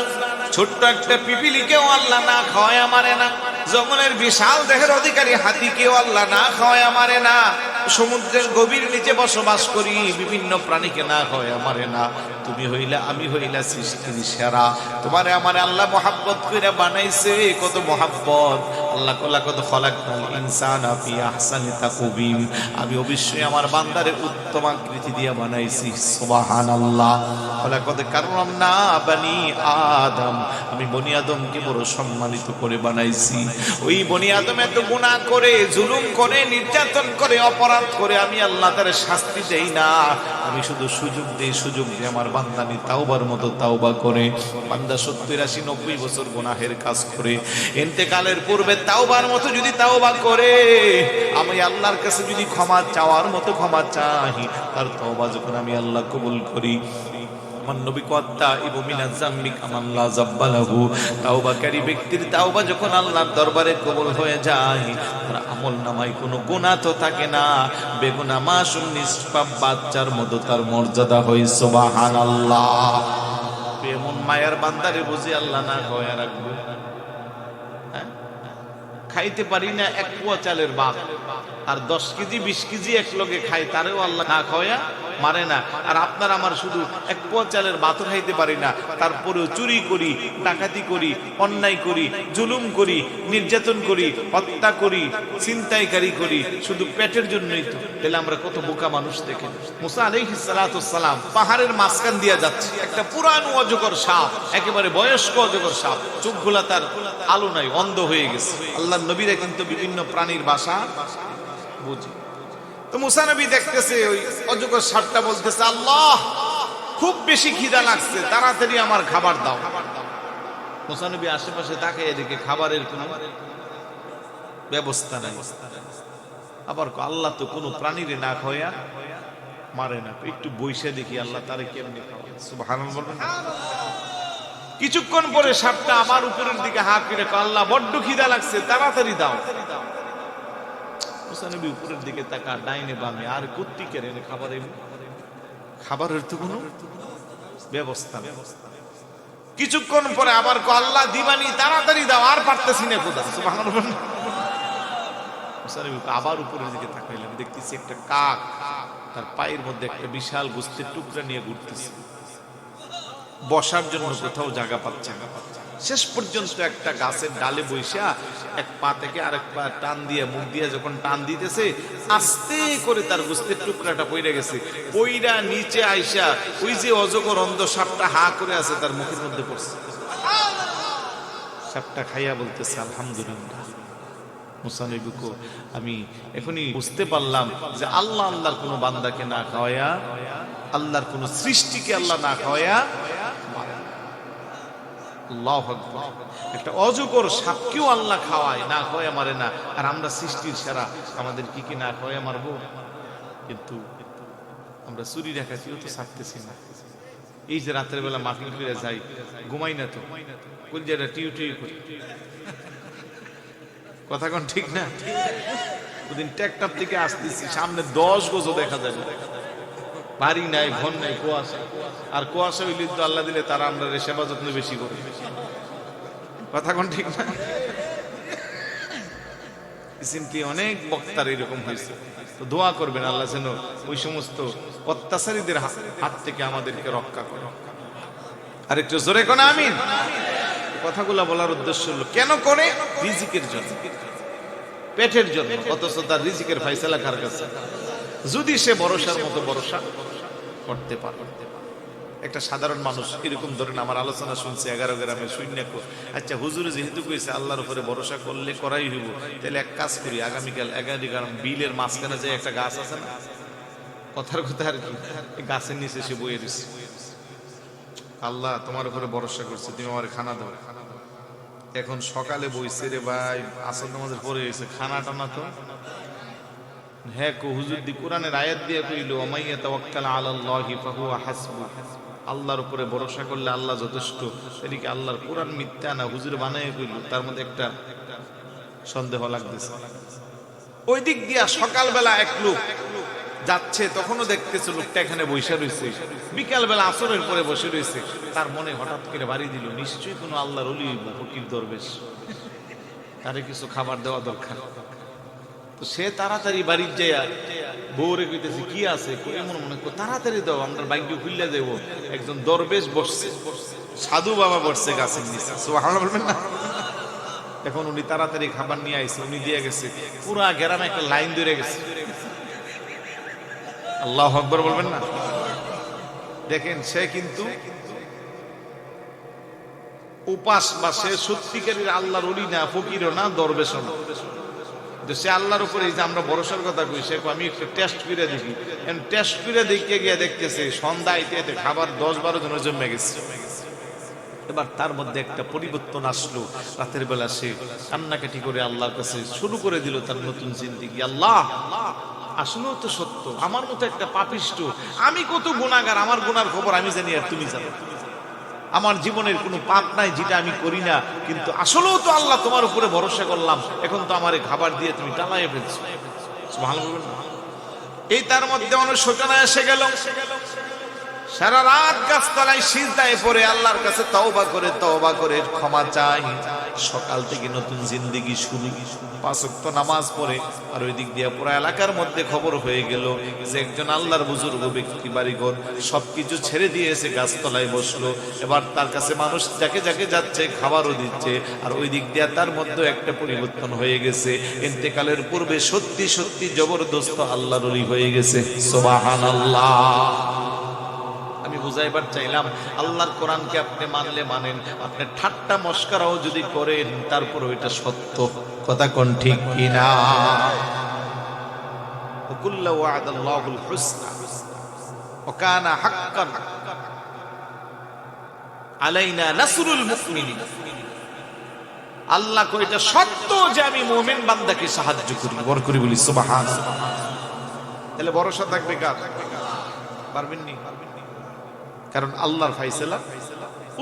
ছোট্ট একটা পিপিলিকেও আল্লাহ না খাওয়ায় আমারে না, জঙ্গলের বিশাল দেহের অধিকারী হাতিকেও আল্লাহ না খাওয়ায় আমারে না, সমুদ্রের গভীর নিচে বসবাস করি বিভিন্ন প্রাণীকে না খাওয়ায় আমারে না। তুমি হইলা, আমি হইলা সৃষ্টির সেরা, তোমারে আমারে আল্লাহ মহাব্বত কইরা বানাইছে। কত মহাব্বত! আল্লাহ কলা কত খলাকনাল ইনসানা ফি আহসানি তাকওয়িম, আমি অবশ্যই আমার বান্দারে উত্তম আকৃতি দিয়ে বানাইছি, সুবহানাল্লাহ। কত কাররামনা বানি আদম, আমি বনি আদমকে বড় সম্মানিত করে বানাইছি। ওই বনি আদম এত গুনাহ করে, জুলুম করে, নির্যাতন করে, অপরাধ করে, আমি আল্লাহ তার শাস্তি দেই না, আমি শুধু সুযোগ দেই, সুযোগ দিয়ে আমার বান্দানি তাওবার মতো তাওবা করে। বান্দা 70-80-90 বছর গুনাহের কাজ করে, ইন্তেকালের পূর্বে তাওবার মতো যদি তাওবা করে, আমি আল্লাহর কাছে যদি ক্ষমা চাওয়ার মতো ক্ষমা চাই, তার তাওবা যখন আমি আল্লাহ কবুল করি, আমার নবী কথা ইবু মিনাজ জাম্বি কামান লা যাব্বালাহু, তাওবাকারী ব্যক্তির তাওবা যখন আল্লাহর দরবারে কবুল হয়ে যায়, তার আমলনামায় কোনো গুনাহ তো থাকে না, বেগুনাহ মাসুম নিষ্পাপ বাচ্চার মতো তার মর্যাদা হয়, সুবহানাল্লাহ। এমন মায়ার বান্দারে বুঝি আল্লাহ না খাওয়ায় রাখবো? খাইতে পারি না এক পোয়া চালের ভাত, আর 10 কেজি 20 কেজি এক লগে খাই, তারেও আল্লাহ না খাওয়া মারে না। আর আপনার আমার শুধু এক পোয়া চালের ভাতও খাইতে পারি না, তারপরেও চুরি করি, ডাকাতি করি, অন্যায় করি, জুলুম করি, নির্যাতন করি, হত্যা করি, ছিনতাইকারী করি, শুধু পেটের জন্যই তো। তাহলে আমরা কত বোকা মানুষ দেখেন। মুসা আলাইহিস সালাতু সালাম পাহাড়ের মাঝখান দিয়া যাচ্ছে, একটা পুরানো অজগর সাপ, একেবারে বয়স্ক অজগর সাপ, চোখগুলা তার আলো নাই, অন্ধ হয়ে গেছে। আল্লাহর নবীরা কিন্তু বিভিন্ন প্রাণীর ভাষা বুঝি। তো মুসা নবী দেখতেছে ওই অজগর সাপটা বলতেছে, আল্লাহ খুব বেশি খিদা লাগছে, তাড়াতাড়ি আমার খাবার দাও। মুসা নবী আশেপাশে তাকায়, এদিকে খাবারের কোনো ব্যবস্থা নাই। আবার আল্লাহ তো কোনো প্রাণীরে না খাওয়া মারে না, একটু বইসে দেখি আল্লাহ তারে কেমনে খাওয়ায়, সুবহানাল্লাহ বলবেন। কিছুক্ষণ পরে সাপটা আবার উপরের দিকে হাত করে, আল্লাহ বড্ড খিদা লাগছে, তাড়াতাড়ি দাও। মুসা নবী উপরের দিকে তাকা, ডাইনে বামে, আর কুত্তিকের এনে খাবারের তো কোনো ব্যবস্থা নেই। কিছুক্ষণ পরে আবার আল্লাহ দিবানি, তাড়াতাড়ি দাও, আর পারতেছি না খোদা, সুবহানাল্লাহ। মুসা নবী আবার উপরের দিকে তাকাইলাম, দেখতেছি একটা কাক তার পায়ের মধ্যে একটা বিশাল গোস্তের টুকরা নিয়ে ঘুরতেছে। বসার জন্য কোথাও জায়গা পাচ্ছে না। শেষ পর্যন্ত একটা গাছের ডালে বইসা এক পা থেকে আরেক পা টান দিয়ে, মুখ দিয়ে যখন টান দিতেছে, আস্তে করে তার গোস্তের টুকরাটা পইরা গেছে। পইরা নিচে আইসা ওই যে অজগর অন্ধ সাপটা হা করে আছে তার মুখের মধ্যে পড়ছে। সাপটা খাইয়া বলতেছে আলহামদুলিল্লাহ। মুসা নবী কো, আমি এখনই বুঝতে পারলাম যে আল্লাহ আল্লাহর কোন বান্দাকে না খাওয়ায়া, আল্লাহর কোন সৃষ্টিকে আল্লাহ না খাওয়ায়া, আল্লাহু আকবার, একটা অজগর সাপকেও আল্লাহ খাওয়ায়, না খাওয়ায়া মারে না। আর আমরা সৃষ্টির সেরা, আমাদের কি কি না খাওয়ায়া মারবো? কিন্তু আমরা চুরি ডাকাতিও তো ছাড়তেছি না। এই যে রাতের বেলা মাহফিল করে যাই, ঘুমাই না তো, কলজাটা টিউ টিউ করি, কথা কোন ঠিক না? ওদিন ট্যাক্টর থেকে আসতেছি, সামনে 10 গজও দেখা যাবে, বাড়ি নাই, ঘর নাই, কুয়াশা। আর কুয়াশা হইলে তো আল্লাহ দিলে তারা আমরা সেবা যত্ন বেশি করি, কথা কোন ঠিক না? সিম্পলি অনেক বক্তার এরকম হয়েছে। তো দোয়া করবেন আল্লাহ যেন ওই সমস্ত অত্যাচারীদের হাত থেকে আমাদেরকে রক্ষা করে। আর একটু জোরে কোন আমিন। কথাগুলা বলার উদ্দেশ্য হলো, কেন করে? রিজিকের জন্য, পেটের জন্য। অথচ তার রিজিকের ফায়সালা কার কাছে? যদি সে ভরসার মতো ভরসা করতে পারে। একটা সাধারণ মানুষ এরকম ধরেন আমার আলোচনা শুনছে 11 গ্রামে শূন্য। আচ্ছা হুজুর যেহেতু কইছে আল্লাহর উপরে ভরসা করলে করাই হইব, তাহলে এক কাজ করি, আগামীকাল 11 গ্রাম বিলের মাঝখানে যে একটা গাছ আছে না, কথার কথা আর কি, গাছের নিচে সে বইয়ে দিচ্ছে, আল্লাহ তোমার উপরে ভরসা করছে, তুমি আমার খানা দাও। এখন সকালে বইছে রে ভাই, আসর নামাজের পরে গেছে, খানা টানা তো হ্যাঁ কো হুজুর দি কোরআনের আয়াত দিয়ে কইল, ওমাইয়া তাওয়াক্কাল আলাল্লাহি ফাহুয়া হাসবু, আল্লাহর উপরে ভরসা করলে আল্লাহ যথেষ্ট। এদিকে আল্লাহর কোরআন মিথ্যা না হুজুর বানায় কইল, তার মধ্যে একটা সন্দেহ লাগতেছে। ওই দিক দিয়া সকালবেলা এক লোক যাচ্ছে, তখনও দেখতেছে লোকটা এখানে বসে রয়েছে, বিকাল বেলা আসরের পরে বসে রয়েছে। তার মনে হঠাৎ করে বাড়ি দিল, নিশ্চয়ই কোনো আল্লাহর ওলি হইব, ফকির দরবেশ, তারে কিছু খাবার দেওয়া দরকার। তো সে তাড়াতাড়ি বাড়ি যাইয়া বউরে কইতেছে কি আছে, এমন মনে কর তাড়াতাড়ি দাও, আমরা বাইকে খুললে দেব। একজন দরবেশ বসছে, সাধু বাবা বসছে গাছের নিচে, সুবহানাল্লাহ বলবেন না? এখন উনি তাড়াতাড়ি খাবার নিয়ে আইছে, উনি দিয়ে গেছে, পুরা গ্রামে একটা লাইন ধরে গেছে। আল্লাহু আকবার বলবেন না? দেখেন সে কিন্তু উপাস বা সে সত্যিকারের আল্লাহর ওলি না, ফকিরও না, দরবেশও না। সে আল্লাহর উপরে যে আমরা ভরসার কথা কই, সে আমি একটু টেস্ট করে দেখি, টেস্ট করে দেখে গিয়ে দেখতেছে সন্ধ্যা আইতে খাবার 10-12 জনের জমে গেছে। এবার তার মধ্যে একটা পরিবর্তন আসলো, রাতের বেলা সে কান্নাকাটি করে আল্লাহর কাছে শুরু করে দিল তার নতুন জিন্দেগি। আল্লাহ, আসলেও তো সত্য, আমার মতো একটা পাপিষ্ট, আমি কত গুনাহগার, আমার গুনার খবর আমি জানি আর তুমি জানো। আমার জীবনের কোনো পাপ নাই যেটা আমি করি না, কিন্তু আসলেও তো আল্লাহ তোমার উপরে ভরসা করলাম, এখন তো আমারে খাবার দিয়ে তুমি টালাইয়া ফেলছো। সুবহানাল্লাহ। এই তার মধ্যে অনুশোচনা এসে গেল, সারা রাত গাছতলায় সিজদায় পড়ে আল্লাহর কাছে তওবা করে ক্ষমা চাই। সকাল থেকে নতুন জিন্দেগি শুরু, 5 ওয়াক্ত নামাজ পড়ে। আর ওই দিক দিয়ে পুরো এলাকার মধ্যে খবর হয়ে গেল যে একজন আল্লাহর বুজুর্গ ব্যক্তি বাড়িঘর সবকিছু ছেড়ে দিয়েছে, গাছতলায় বসলো। এবার তার কাছে মানুষ যাকে যাকে যাচ্ছে খাবারও দিচ্ছে। আর ওই দিক দিয়ে তার মধ্যে একটা পরিবর্তন হয়ে গেছে, ইন্তেকালের পূর্বে সত্যি সত্যি জবরদস্ত আল্লাহর ওলি হয়ে গেছে। সুবহানাল্লাহ। আমি বুঝাইবার চাইলাম, আল্লাহর কোরআনকে আপনি মানলে মানেন, আপনি ঠাট্টা মস্করাও যদি করেন তারপর ওইটা সত্য, কথা কোন ঠিক কিনা? কুল্লু ওয়াদাল্লাহুল হুসনা ওয়া কানা হাক্কান আলাইনা নাসরুল মুমিনিন। আল্লাহ কইটা সত্য যে আমি মুমিন বান্দাকে সাহায্য করি, বর করি বলি সুবহানাল্লাহ। তাহলে ভরসা থাকবে কার? পারবেন নি? কারণ আল্লাহর ফায়সালা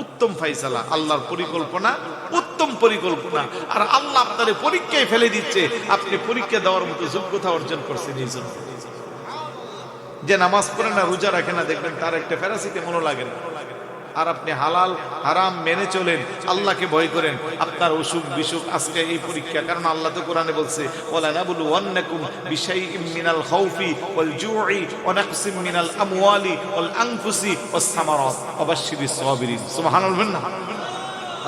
উত্তম ফায়সালা, আল্লাহর পরিকল্পনা উত্তম পরিকল্পনা। আর আল্লাহ আপনার পরীক্ষায় ফেলে দিচ্ছে, আপনি পরীক্ষা দেওয়ার মতো যোগ্যতা অর্জন করছেন। এই জন্য যে নামাজ পড়ে না, রোজা রাখে না, দেখবেন তার একটা প্যারাসিটামলও লাগে না, আর আপনি হালাল হারাম মেনে চলেন, আল্লাহকে ভয় করেন, আপনার অসুখ বিসুখ আজকে এই পরীক্ষা। কারণ আল্লাহ তো কোরআনে বলছে ওয়ালা নাবলুওয়ান্নাকুম বিশাইইম মিনাল খাউফি ওয়াল জুই ওয়া নাকসিম মিনাল আমওয়ালি ওয়াল আনফুসি ওয়াস সামারাত ওয়া বাশশিরিস সাবিরিন। সুবহানাল্লাহ।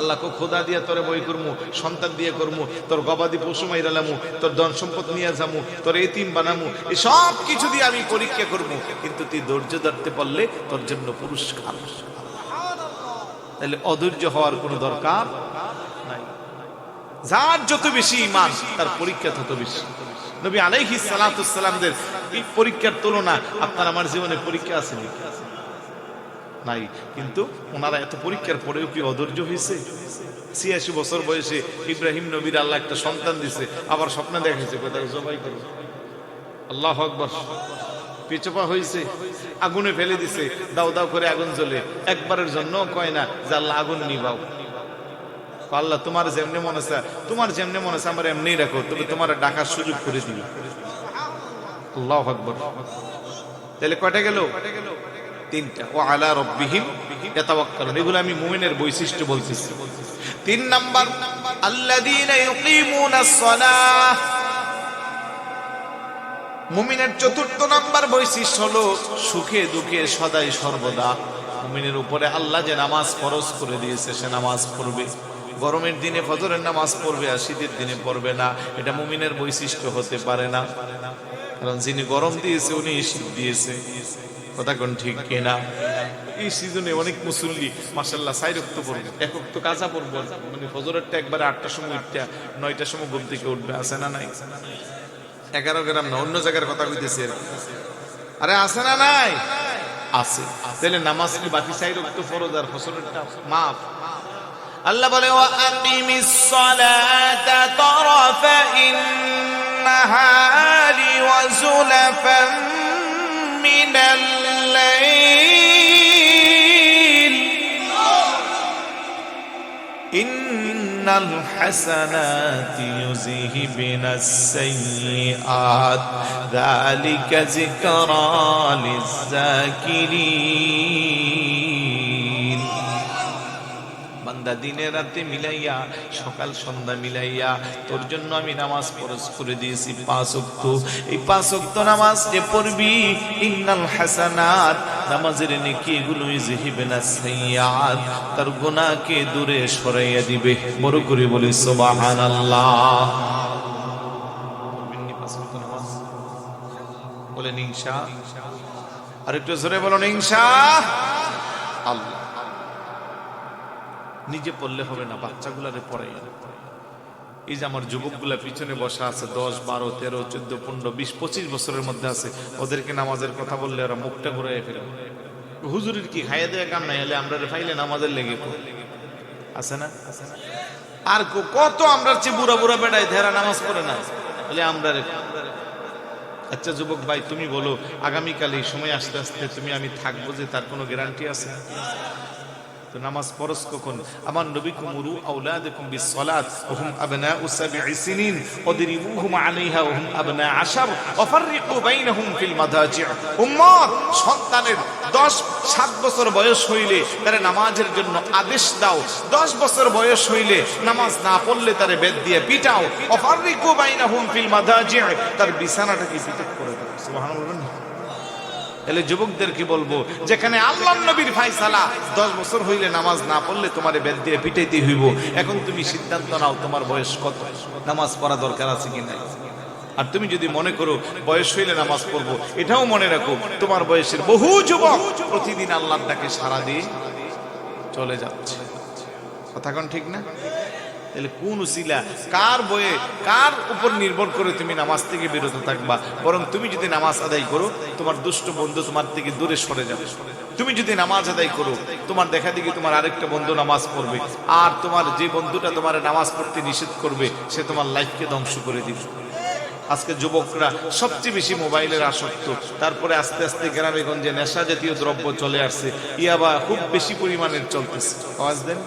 আল্লাহ কো খোদা দিয়া তোরে বই করমু, সন্তান দিয়ে করমু, তোর গবাদি পশু মাইরালামু, তোর ধন সম্পদ নিয়ে যামু, তোর এতিম বানামু, এই সব কিছু দিয়ে আমি পরীক্ষা করবো, কিন্তু তুই ধৈর্য ধরতে পারলে তোর জন্য পুরস্কার। তাহলে অধৈর্য হওয়ার কোনো দরকার নাই। যার যত বেশি ঈমান তার পরীক্ষা তত বেশি। নবী আলাইহিস সালাতু ওয়াস সালামদের এই পরীক্ষার তুলনা আপনার আমার জীবনে পরীক্ষা আছে নাই, কিন্তু ওনারা এত পরীক্ষার পরেও কি অধৈর্য হয়েছে? ৮৬ বছর বয়সে ইব্রাহিম নবীর আল্লাহ একটা সন্তান দিছে, আবার স্বপ্নে দেখাইছে কোথায় জবাই করো। আল্লাহু আকবার। পিছপা হয়েছে, আগুনে ফেলে দিছে, দাও দাও করে আগুন জ্বলে, একবারের জন্য কয় না যে আল্লাহ আগুন নিবাও। আল্লাহ তোমার যেমনে মনে আছে, তোমার যেমনে মনে আছে আমার এমনি রাখো, তবে তোমার ডাকার সুযোগ করে দিল। আল্লাহু আকবার। তাহলে কয়টা গেল? তিনটা। ওয়া আলা রাব্বিহিম ইয়াতাওয়াক্কালুন। এগুলো আমি মুমিনের বৈশিষ্ট্য বলতেছি। ৩ নাম্বার আল্লাযীনা ইউকিমুনাস সালাহ। মুমিনের ৪র্থ নাম্বার বৈশিষ্ট্য হলো সুখে দুঃখে সদাই সর্বদা মুমিনের উপরে আল্লাহ যে নামাজ ফরজ করে দিয়েছে সে নামাজ পড়বে। গরমের দিনে ফজরের নামাজ পড়বে আর শীতের দিনে পড়বে না, এটা মুমিনের বৈশিষ্ট্য হতে পারে না। কারণ যিনি গরম দিয়েছে উনি শীত দিয়েছে। কথা কোন ঠিক কিনা? এই সিজনে অনেক মুসল্লি মাশাআল্লাহ ৪ ওয়াক্ত পড়বে, ১ ওয়াক্ত কাজা পড়বে, মানে ফজরেরটা একবারে ৮টার সময় উঠটা ৯টার সময় ঘুম থেকে উঠবে। আছে না নাই? ১১ গ্রাম না, অন্য জায়গার কথা কইতেছে। আরে আছে না নাই? আছে। তাহলে নামাজ কি বাকি ৪ ওয়াক্ত ফরজ আর ফজরেরটা মাফ? আল্লাহ বলে ওয়া আকিমিস সালাতা তারাফাইন নাহারি ওয়া যুলাফান মিনাল লাইল ইন্নাল হাসানাতি ইউযহিবুনাস সাইয়্যাত যালিকা যিকরা লিয-যাকিরিন। বান্দা দিনে রাতে মিলাইয়া সকাল সন্ধ্যা মিলাইয়া তোর জন্য আমি নামাজ ফরজ করে দিয়েছি ৫ ওয়াক্ত। এই ৫ ওয়াক্ত নামাজ যে পড়বি, ইন্নাল হাসানাত নামাজের নেকি এগুলো ইউযহিবুনাস সাইয়্যাত তার গুনাহকে দূরে সরাইয়া দিবে। বড় করে বলি সুবহানাল্লাহ। বলেন ইনশাআল্লাহ। আর একটু জোরে বলুন ইনশাআল্লাহ। নিজে পড়লে হবে না, বাচ্চাগুলারে পড়াই। এই যে আমার যুবকগুলা পিছনে বসা আছে ১০, ১২, ১৩, ১৪, ১৫, ২০, ২৫ বছরের মধ্যে আছে, ওদেরকে নামাজের কথা বললে ওরা মুখটা ঘুরাই ফেলে। হুজুরের কি খাইয়া দেয়া কাম নাই, এলে আমরা ফাইলে নামাজের লেগে আছে না? আর কত আমরা চেয়ে বুড়া বুড়া বেড়াই ধেরা নামাজ পড়ে না, বলে আমরা। আচ্ছা যুবক ভাই তুমি বলো, আগামীকাল এই সময় আস্তে আস্তে তুমি আমি থাকবো যে তার কোনো গ্যারান্টি আছে? তো নামাজ ফরজ কখন? আমার নবী কুমুরু আওলাদাকুম বিসসালাত ওয়া হুম আবনাউ ৭ সিনিন ওয়াদরিবুহুম আলাইহা ওয়া হুম আবনা ১০ ওয়া ফাররিকু বাইনাহুম ফিল মাদাজি'। উম্মত সন্তানের ৭ বছর বয়স হইলে তারে নামাজের জন্য আদেশ দাও। ১০ বছর বয়স হইলে নামাজ না পড়লে তারে বেত দিয়ে পিটাও। ওয়া ফাররিকু বাইনাহুম ফিল মাদাজি', তার বিছানাটাকে পৃথক করে দাও। সুবহানাল্লাহ। এলে যুবকদেরকে বলবো, যেখানে আল্লাহর নবীর ফায়সালা ১০ বছর হইলে নামাজ না পড়লে তোমারে বেত দিয়ে পিটাইতে হইব, এখন তুমি সিদ্ধান্ত নাও তোমার বয়স কত, নামাজ পড়া দরকার আছে কি নাই। আর তুমি যদি মনে করো বয়স হইলে নামাজ পড়বো, এটাও মনে রাখো তোমার বয়সের বহু যুবক প্রতিদিন আল্লাহর ডাকে সাড়া দিয়ে চলে যাচ্ছে। কথা কোন ঠিক না? তাহলে কোন উসিলা, কার বয়ে, কার উপর নির্ভর করে তুমি নামাজ থেকে বিরত থাকবা? বরং তুমি যদি নামাজ আদায় করো, তোমার দুষ্ট বন্ধু তোমার থেকে দূরে সরে যাবে। তুমি যদি নামাজ আদায় করো, তোমার দেখা দেখি তোমার আরেকটা বন্ধু নামাজ পড়বে, আর তোমার যে বন্ধুটা তোমার নামাজ পড়তে নিষেধ করবে সে তোমার লাইফকে ধ্বংস করে দিবে। আজকে যুবকরা সবচেয়ে বেশি মোবাইলের আসক্ত, তারপরে আস্তে আস্তে গ্রামে গঞ্জে নেশা জাতীয় দ্রব্য চলে আসছে, ইয়াবা খুব বেশি পরিমাণের চলতেছে। আওয়াজ দেন।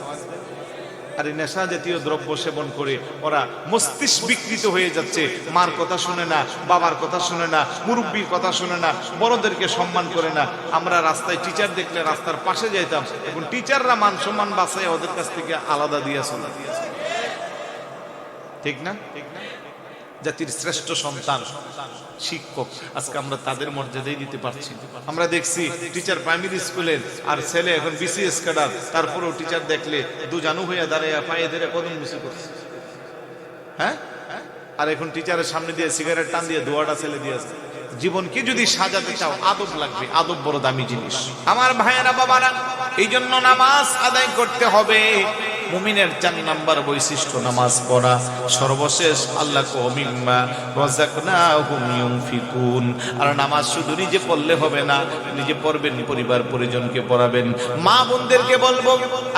আর এই নেশা জাতীয় দ্রব্য সেবন করে ওরা মস্তিষ্ক বিকৃত হয়ে যাচ্ছে। মার কথা শুনে না, বাবার কথা শুনে না, মুরব্বীর কথা শুনে না, বড়দেরকে সম্মান করে না। আমরা রাস্তায় টিচার দেখলে রাস্তার পাশে যাইতাম, এখন টিচাররা মান সম্মান বাঁচায় ওদের কাছ থেকে আলাদা দিয়ে চলে। ঠিক না? জাতির শ্রেষ্ঠ সন্তান শিক্ষক, আজকে আমরা তাদের মর্যাদাই দিতে পারছি। আমরা দেখছি টিচার প্রাইমারি স্কুলের আর ছেলে এখন বিসিএস ক্যাডার, তারপরেও টিচার দেখলে দুজানু হইয়া দাঁড়াইয়া পায়ে ধরে কদম মুছে করছে। হ্যাঁ, আর এখন টিচারের সামনে দিয়ে সিগারেট টান দিয়ে দোয়াটা ছেলে দিয়েছে। জীবনকে যদি সাজাতে চাও আদব লাগবে, আদব বড় দামি জিনিস। আমার ভাইয়েরা বাবারা, এই জন্য নামাজ আদায় করতে হবে। মুমিনের 4 নাম্বার বৈশিষ্ট্য নামাজ পড়া। সর্বশেষ আল্লাহ মিম্মা রাযাকনাহুম ইউনফিকুন। আর নামাজ শুধু নিজে পড়লে হবে না, নিজে পড়বেন, পরিবার পরিজনকে পড়াবেন। মা বোনদেরকে বলবো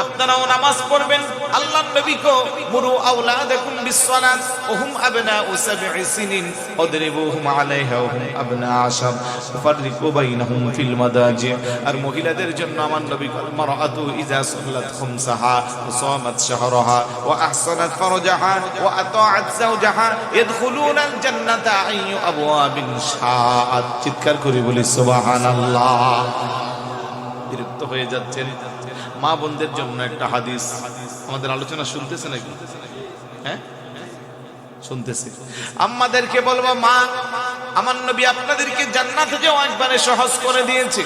আপনারাও নামাজ পড়বেন। আল্লাহর নবী কো মুরু আওলাদাকুম বিসসালাত ওয়া হুম আবনাউ 7 সিনিন ওয়াদরিবুহুম আলাইহা ওয়া হুম আবনা 10 ফাররিকু বাইনাহুম ফিল মাদাজি। আর মহিলাদের জন্য আমার নবী কল মারআতু ইযা সাল্লাত খামসাহা وصامت شهرها وأحصنت فرجها وأطاعت زوجها يدخلون الجنة أي أبواب شاءت। চিৎকার করে বলি সুবহানাল্লাহ। বিরক্ত হয়ে যাচ্ছেন? মা বোনদের জন্য একটা হাদিস। আমাদের আলোচনা শুনতেছে নাকি? হ্যাঁ, শুনতেছে। আম্মাদেরকে বলবো, মা আমার নবী আপনাদেরকে জান্নাতে যাওয়া একবারে সহজ করে দিয়েছে।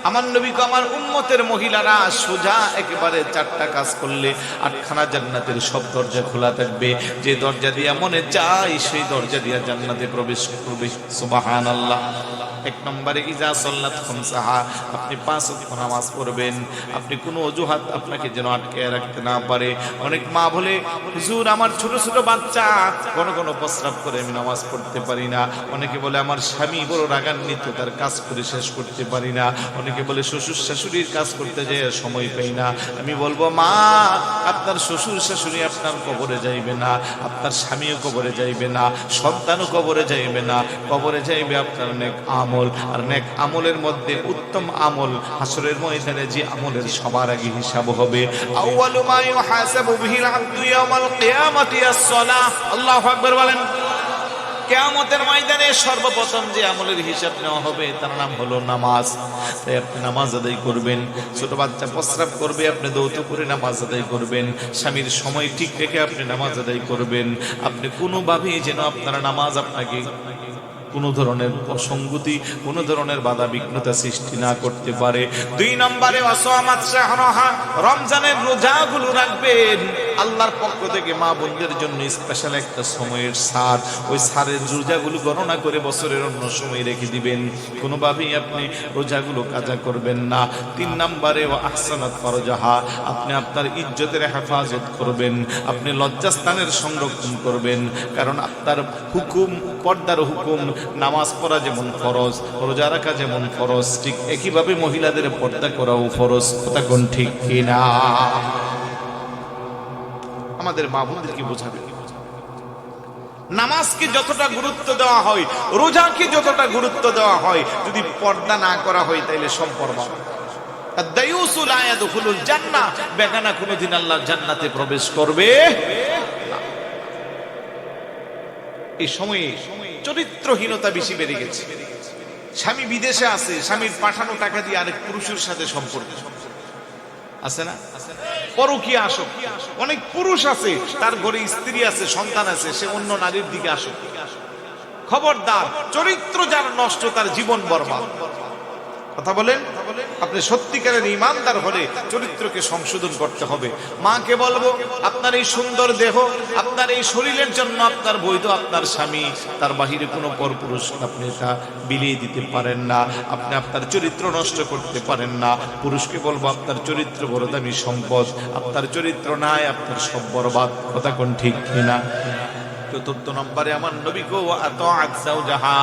আমার নবীকে আমার উম্মতের মহিলারা সোজা একেবারে 4টা কাজ করলে 8খানা জান্নাতের সব দরজা খোলা থাকবে। যে দরজা দিয়ে মনে চাই সেই দরজা দিয়ে জান্নাতে প্রবেশ করবে। সুবহানাল্লাহ। 1 নম্বরে ইজা সাল্লাত খামসাহা, আপনি 5 ওয়াক্ত নামাজ পড়বেন। আপনি কোনো অজুহাত আপনাকে যেন আটকে রাখতে না পারে। অনেক মা বলে, হুজুর আমার ছোট ছোট বাচ্চা কোন কোন প্রস্রাব করে আমি নামাজ পড়তে পারি না। অনেকে বলে আমার স্বামী বড় রাগান্বিত, তার কাজ করে শেষ করতে পারি না। অনেকে বলে শ্বশুর শাশুড়ির কাজ করতে যেয়ে সময় পাই না। আমি বলবো, মা আপনার শ্বশুর শাশুড়ি আপনার কবরে যাইবে না, আপনার স্বামীও কবরে যাইবে না, সন্তানও কবরে যাইবে না। কবরে যাইবে আপনার নেক আমল। আর নেক আমলের মধ্যে উত্তম আমল হাসরের ময়দানে যে আমলের সবার আগে হিসাব হবে। আউয়ালু মা ইউহাসাবু বিহিল আবদু ইয়াওমাল কিয়ামাতি আস-সালাহ। আল্লাহু আকবার বলেন। কিয়ামতের ময়দানে সর্বপ্রথম যে আমলের হিসাব নেওয়া হবে তার নাম হলো নামাজ। তাই আপনি নামাজ আদায় করবেন। ছোট বাচ্চা প্রস্রাব করবে, আপনি দৌত করে নামাজ আদায় করবেন। স্বামীর সময় ঠিক রেখে আপনি নামাজ আদায় করবেন। আপনি কোনোভাবেই যেন আপনার নামাজ আপনাকে কোনো ধরনের অসঙ্গতি, কোনো ধরনের বাধা বিঘ্নতা সৃষ্টি না করতে পারে। 2 নম্বরে ওয়াসামাত শাহরাহা, রমজানের রোজাগুলো রাখবেন। আল্লাহর পক্ষ থেকে মা বোনদের জন্য স্পেশাল একটা সময়ের সার, ওই সারের রোজাগুলো গণনা করে বছরের অন্য সময় রেখে দিবেন। কোনোভাবেই আপনি রোজাগুলো কাজা করবেন না। 3 নম্বরে আহসানাত ফারজাহা, আপনি আপনার ইজ্জতের হেফাজত করবেন। আপনি লজ্জাস্থানের সংরক্ষণ করবেন। কারণ আপনার হুকুম, পর্দার হুকুম, নামাজ পড়া যেমন ফরজ, রোজা রাখা যেমন ফরজ, ঠিক একইভাবে মহিলাদের পর্দা করাও ফরজ। কথা কোন ঠিক কিনা? আমাদের মা বোনদেরকে বোঝাবে নামাজকে যতটা গুরুত্ব দেওয়া হয়, রোজাকে যতটা গুরুত্ব দেওয়া হয়, যদি পর্দা না করা হয় তাহলে সব বরবাদ। আদ-দায়ুসু লা ইয়াদখুলুল জান্নাহ, বেগানা কোনদিন আল্লাহর জান্নাতে প্রবেশ করবে না। এই সময়ে চরিত্রহীনতা বেশি বেড়ে গেছে। স্বামী বিদেশে আছে, স্বামীর পাঠানো টাকা দিয়ে আরেক পুরুষের সাথে সম্পর্ক আছে না? পরকীয়া আসক্তি। অনেক পুরুষ আছে তার ঘরে স্ত্রী আছে, সন্তান আছে, সে অন্য নারীর দিকে আসক্তি। খবরদার, চরিত্র যার নষ্ট তার জীবন বরবাদ। কথা বলেন। আপনি সত্যিকারের ঈমানদার হলে চরিত্রকে সংশোধন করতে হবে। মাকে বলবো, আপনার এই সুন্দর দেহ, আপনার এই শরীরের জন্য আপনার বৈধ আপনার স্বামী, তার বাহিরে কোনো পরপুরুষ আপনি তা বিলিয়ে দিতে পারেন না। আপনি আপনার চরিত্র নষ্ট করতে পারেন না। পুরুষকে বলবো, আপনার চরিত্র বড় দামি সম্পদ, আপনার চরিত্র নাই আপনার সব বরবাদ। কথা কোন ঠিক কিনা? চতুর্থ নম্বরে আমার নবী গো আতাআত যাওজাহা,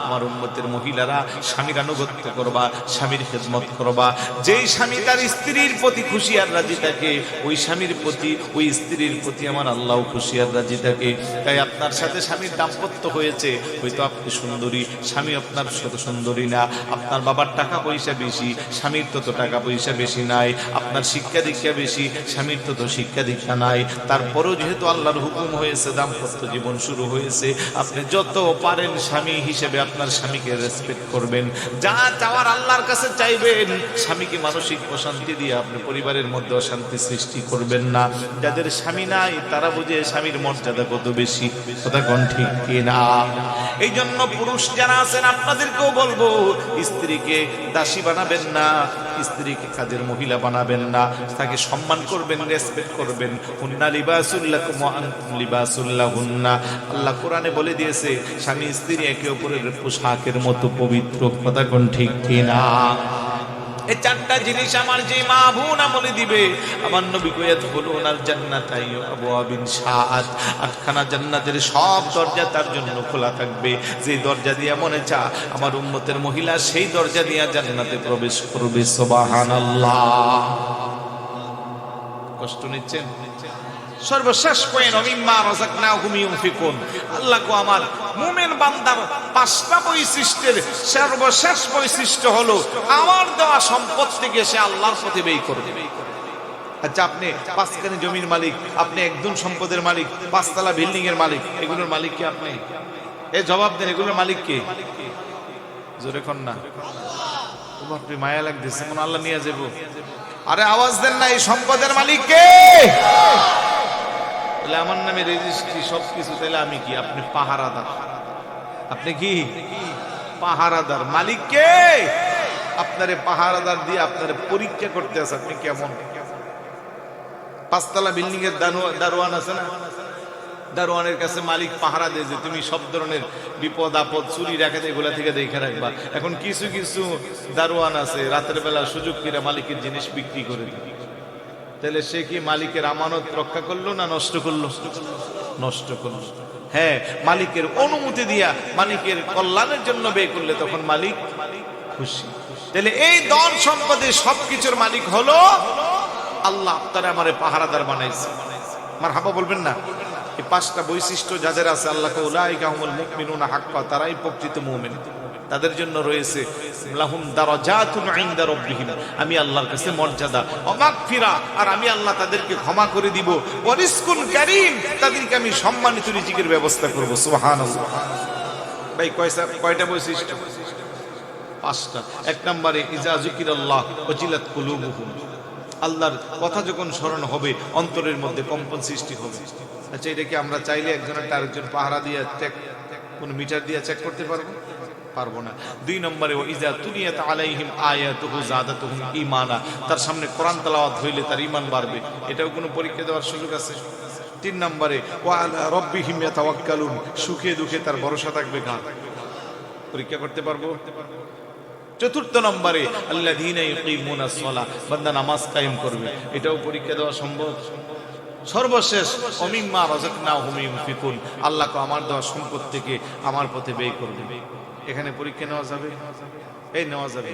আমার উম্মতের মহিলারা স্বামীর আনুগত্য করবা, স্বামীর খেদমত করবা। যেই স্বামী তার স্ত্রীর প্রতি খুশি আর রাজি থাকে, ওই স্বামীর প্রতি, ওই স্ত্রীর প্রতি আমার আল্লাহ খুশি আর রাজি থাকে। তাই আপনার সাথে স্বামীর দাম্পত্য হয়েছে, হয়তো আপনি সুন্দরী, স্বামী আপনার সাথে সুন্দরী না, আপনার বাবার টাকা পয়সা বেশি, স্বামীর তত টাকা পয়সা বেশি নাই, আপনার শিক্ষা দীক্ষা বেশি, স্বামীর তত শিক্ষা দীক্ষা নাই, তারপরেও যেহেতু আল্লাহর হুকুম হয়েছে, দাম্পত্য জীবন শুরু হয়েছে, আপনি যত পারেন স্বামী হিসেবে আপনার স্বামীকে রেসপেক্ট করবেন। যা চাওয়ার আল্লাহর কাছে চাইবেন, স্বামীকে মানসিক প্রশান্তি দিয়ে আপনি পরিবারের মধ্যে অশান্তি সৃষ্টি করবেন না। যাদের স্বামী নাই তারা বুঝে স্বামীর মর্যাদা কত বেশি, কথা কোন ঠিক কিনা? এই জন্য পুরুষ যারা আছেন আপনাদেরকেও বলবো, স্ত্রীকে দাসী বানাবেন না, স্ত্রীকে কাজের মহিলা বানাবেন না, তাকে সম্মান করবেন, রেসপেক্ট করবেন। হুন্না লিবাসুল লাকুম ওয়া আনতুম লিবাসুল লাহুন্না। আল্লাহ কোরআনে বলে দিয়েছে স্বামী স্ত্রী একে অপরের পোশাকের মতো পবিত্র, কথা কোন ঠিক কিনা? এই চারটা জিনিস আমার যে মা বোন আমলে দিবে, আমার নবী কয়াত বলুন আল জান্নাত আবওয়াবিন শাআত, আটখানা জান্নাতের সব দরজা তার জন্য খোলা থাকবে। যে দরজা দিয়ে মনে চা আমার উম্মতের মহিলা সেই দরজা দিয়ে জান্নাতে প্রবেশ করবে। সুবহানাল্লাহ। কষ্ট নিচ্ছেন? সর্বশেষ পয়েন্ট, মিম্মা রাযাকনাহুম ইউনফিকুন। আল্লাহ কো আমার মুমিন বান্দার পাঁচটা বৈশিষ্ট্যের সর্বশেষ বৈশিষ্ট্য হলো আমার দেওয়া সম্পদ থেকে সে আল্লাহর পথে ব্যয় করবে। আচ্ছা, আপনি পাঁচখানি জমির মালিক, আপনি একজন সম্পদের মালিক, পাঁচতলা বিল্ডিং এর মালিক, এগুলোর মালিক কি আপনি? এই জবাব দেন, এগুলোর মালিক কে? জোরে কোন না, আপনি মায়া লাগতেছে মনে আল্লাহ নিয়ে যাবো। আরে আওয়াজ দেন না, এই সম্পদের মালিক কে? আমার নামে রেজিস্ট্রি সবকিছু, তাহলে আমি কি? আপনি পাহারাদার। আপনি কি পাহারাদার? মালিক কে? আপনারে পাহারাদার দিয়ে আপনারে পরীক্ষা করতে আছে আপনি কেমন। পাঁচতলা বিল্ডিং এর দারোয়ান আছে না, দারোয়ানের কাছে মালিক পাহারা দেয় যে তুমি সব ধরনের বিপদ আপদ চুরি রাখাতে এগুলা থেকে দেখে রাখবা। এখন কিছু কিছু দারোয়ান আছে রাতের বেলা সুযোগ করে মালিকের জিনিস বিক্রি করে দেয়। তাহলে সে কি মালিকের আমানত রক্ষা করলো না নষ্ট করলো? নষ্ট করলো। হ্যাঁ, মালিকের অনুমতি দিয়া মালিকের কল্যাণের জন্য ব্যয় করলে তখন মালিক খুশি। তাহলে এই ধন সম্পদের সবকিছুর মালিক হলো আল্লাহ। আপনারা আমারে পাহারাদার বানাইছে, মারহাবা বলবেন না? এই পাঁচটা বৈশিষ্ট্য যাদের আছে, আল্লাহ কে উলাইকা হুমুল মুমিনুনা হাক্কা, তারাই প্রকৃত মুমিন। তাদের জন্য রয়েছে লাহুম দারাজাতুন ইনদা রাব্বিহিম, আমি আল্লাহর কাছে মর্যাদা, ওয়া মাগফিরা, আর আমি আল্লাহ তাদেরকে ক্ষমা করে দিব, ওয়া রিজকুন কারীম, তাদেরকে আমি সম্মানিত রিজিকের ব্যবস্থা করব। সুবহানাল্লাহ। ভাই কয়টা বৈশিষ্ট্য? পাঁচটা। এক নম্বরে ইজা যুকিরাল্লাহ ওয়াজিলাত কুলুবুহুম, আল্লাহর কথা যখন স্মরণ হবে অন্তরের মধ্যে কম্পন সৃষ্টি হবে। আচ্ছা, এটা কি আমরা চাইলে একজনের আরেকজন পাহারা দিয়ে চেক, কোন মিটার দিয়ে চেক করতে পারবো? পারবো না। দুই নম্বরে ইজা তুলিয়াত আলাইহিম আয়াতুহু যাদাতুহুম ঈমানা, তার সামনে কোরআন তেলাওয়াত হইলে তার ঈমান বাড়বে। এটাও কোনো পরীক্ষা দেওয়ার সুযোগ আছে? তিন নম্বরে ওয়া আলা রাব্বিহিম ইয়াতাওয়াক্কালুন, সুখে দুঃখে তার ভরসা থাকবে কার? পরীক্ষা করতে পারবো। চতুর্থ নম্বরে আল্লাযীনা ইউকিমুনাস সালাহ, বান্দা নামাজ কায়েম করবে, এটাও পরীক্ষা দেওয়া সম্ভব। সর্বশেষ ওমিম্মা রাযাকনাহুম ইউনফিকুন, আল্লাহকে আমার দেওয়া সম্পদ থেকে আমার পথে ব্যয় করবে। এখানে পরীক্ষা নেওয়া যাবে? এই নেওয়া যাবে।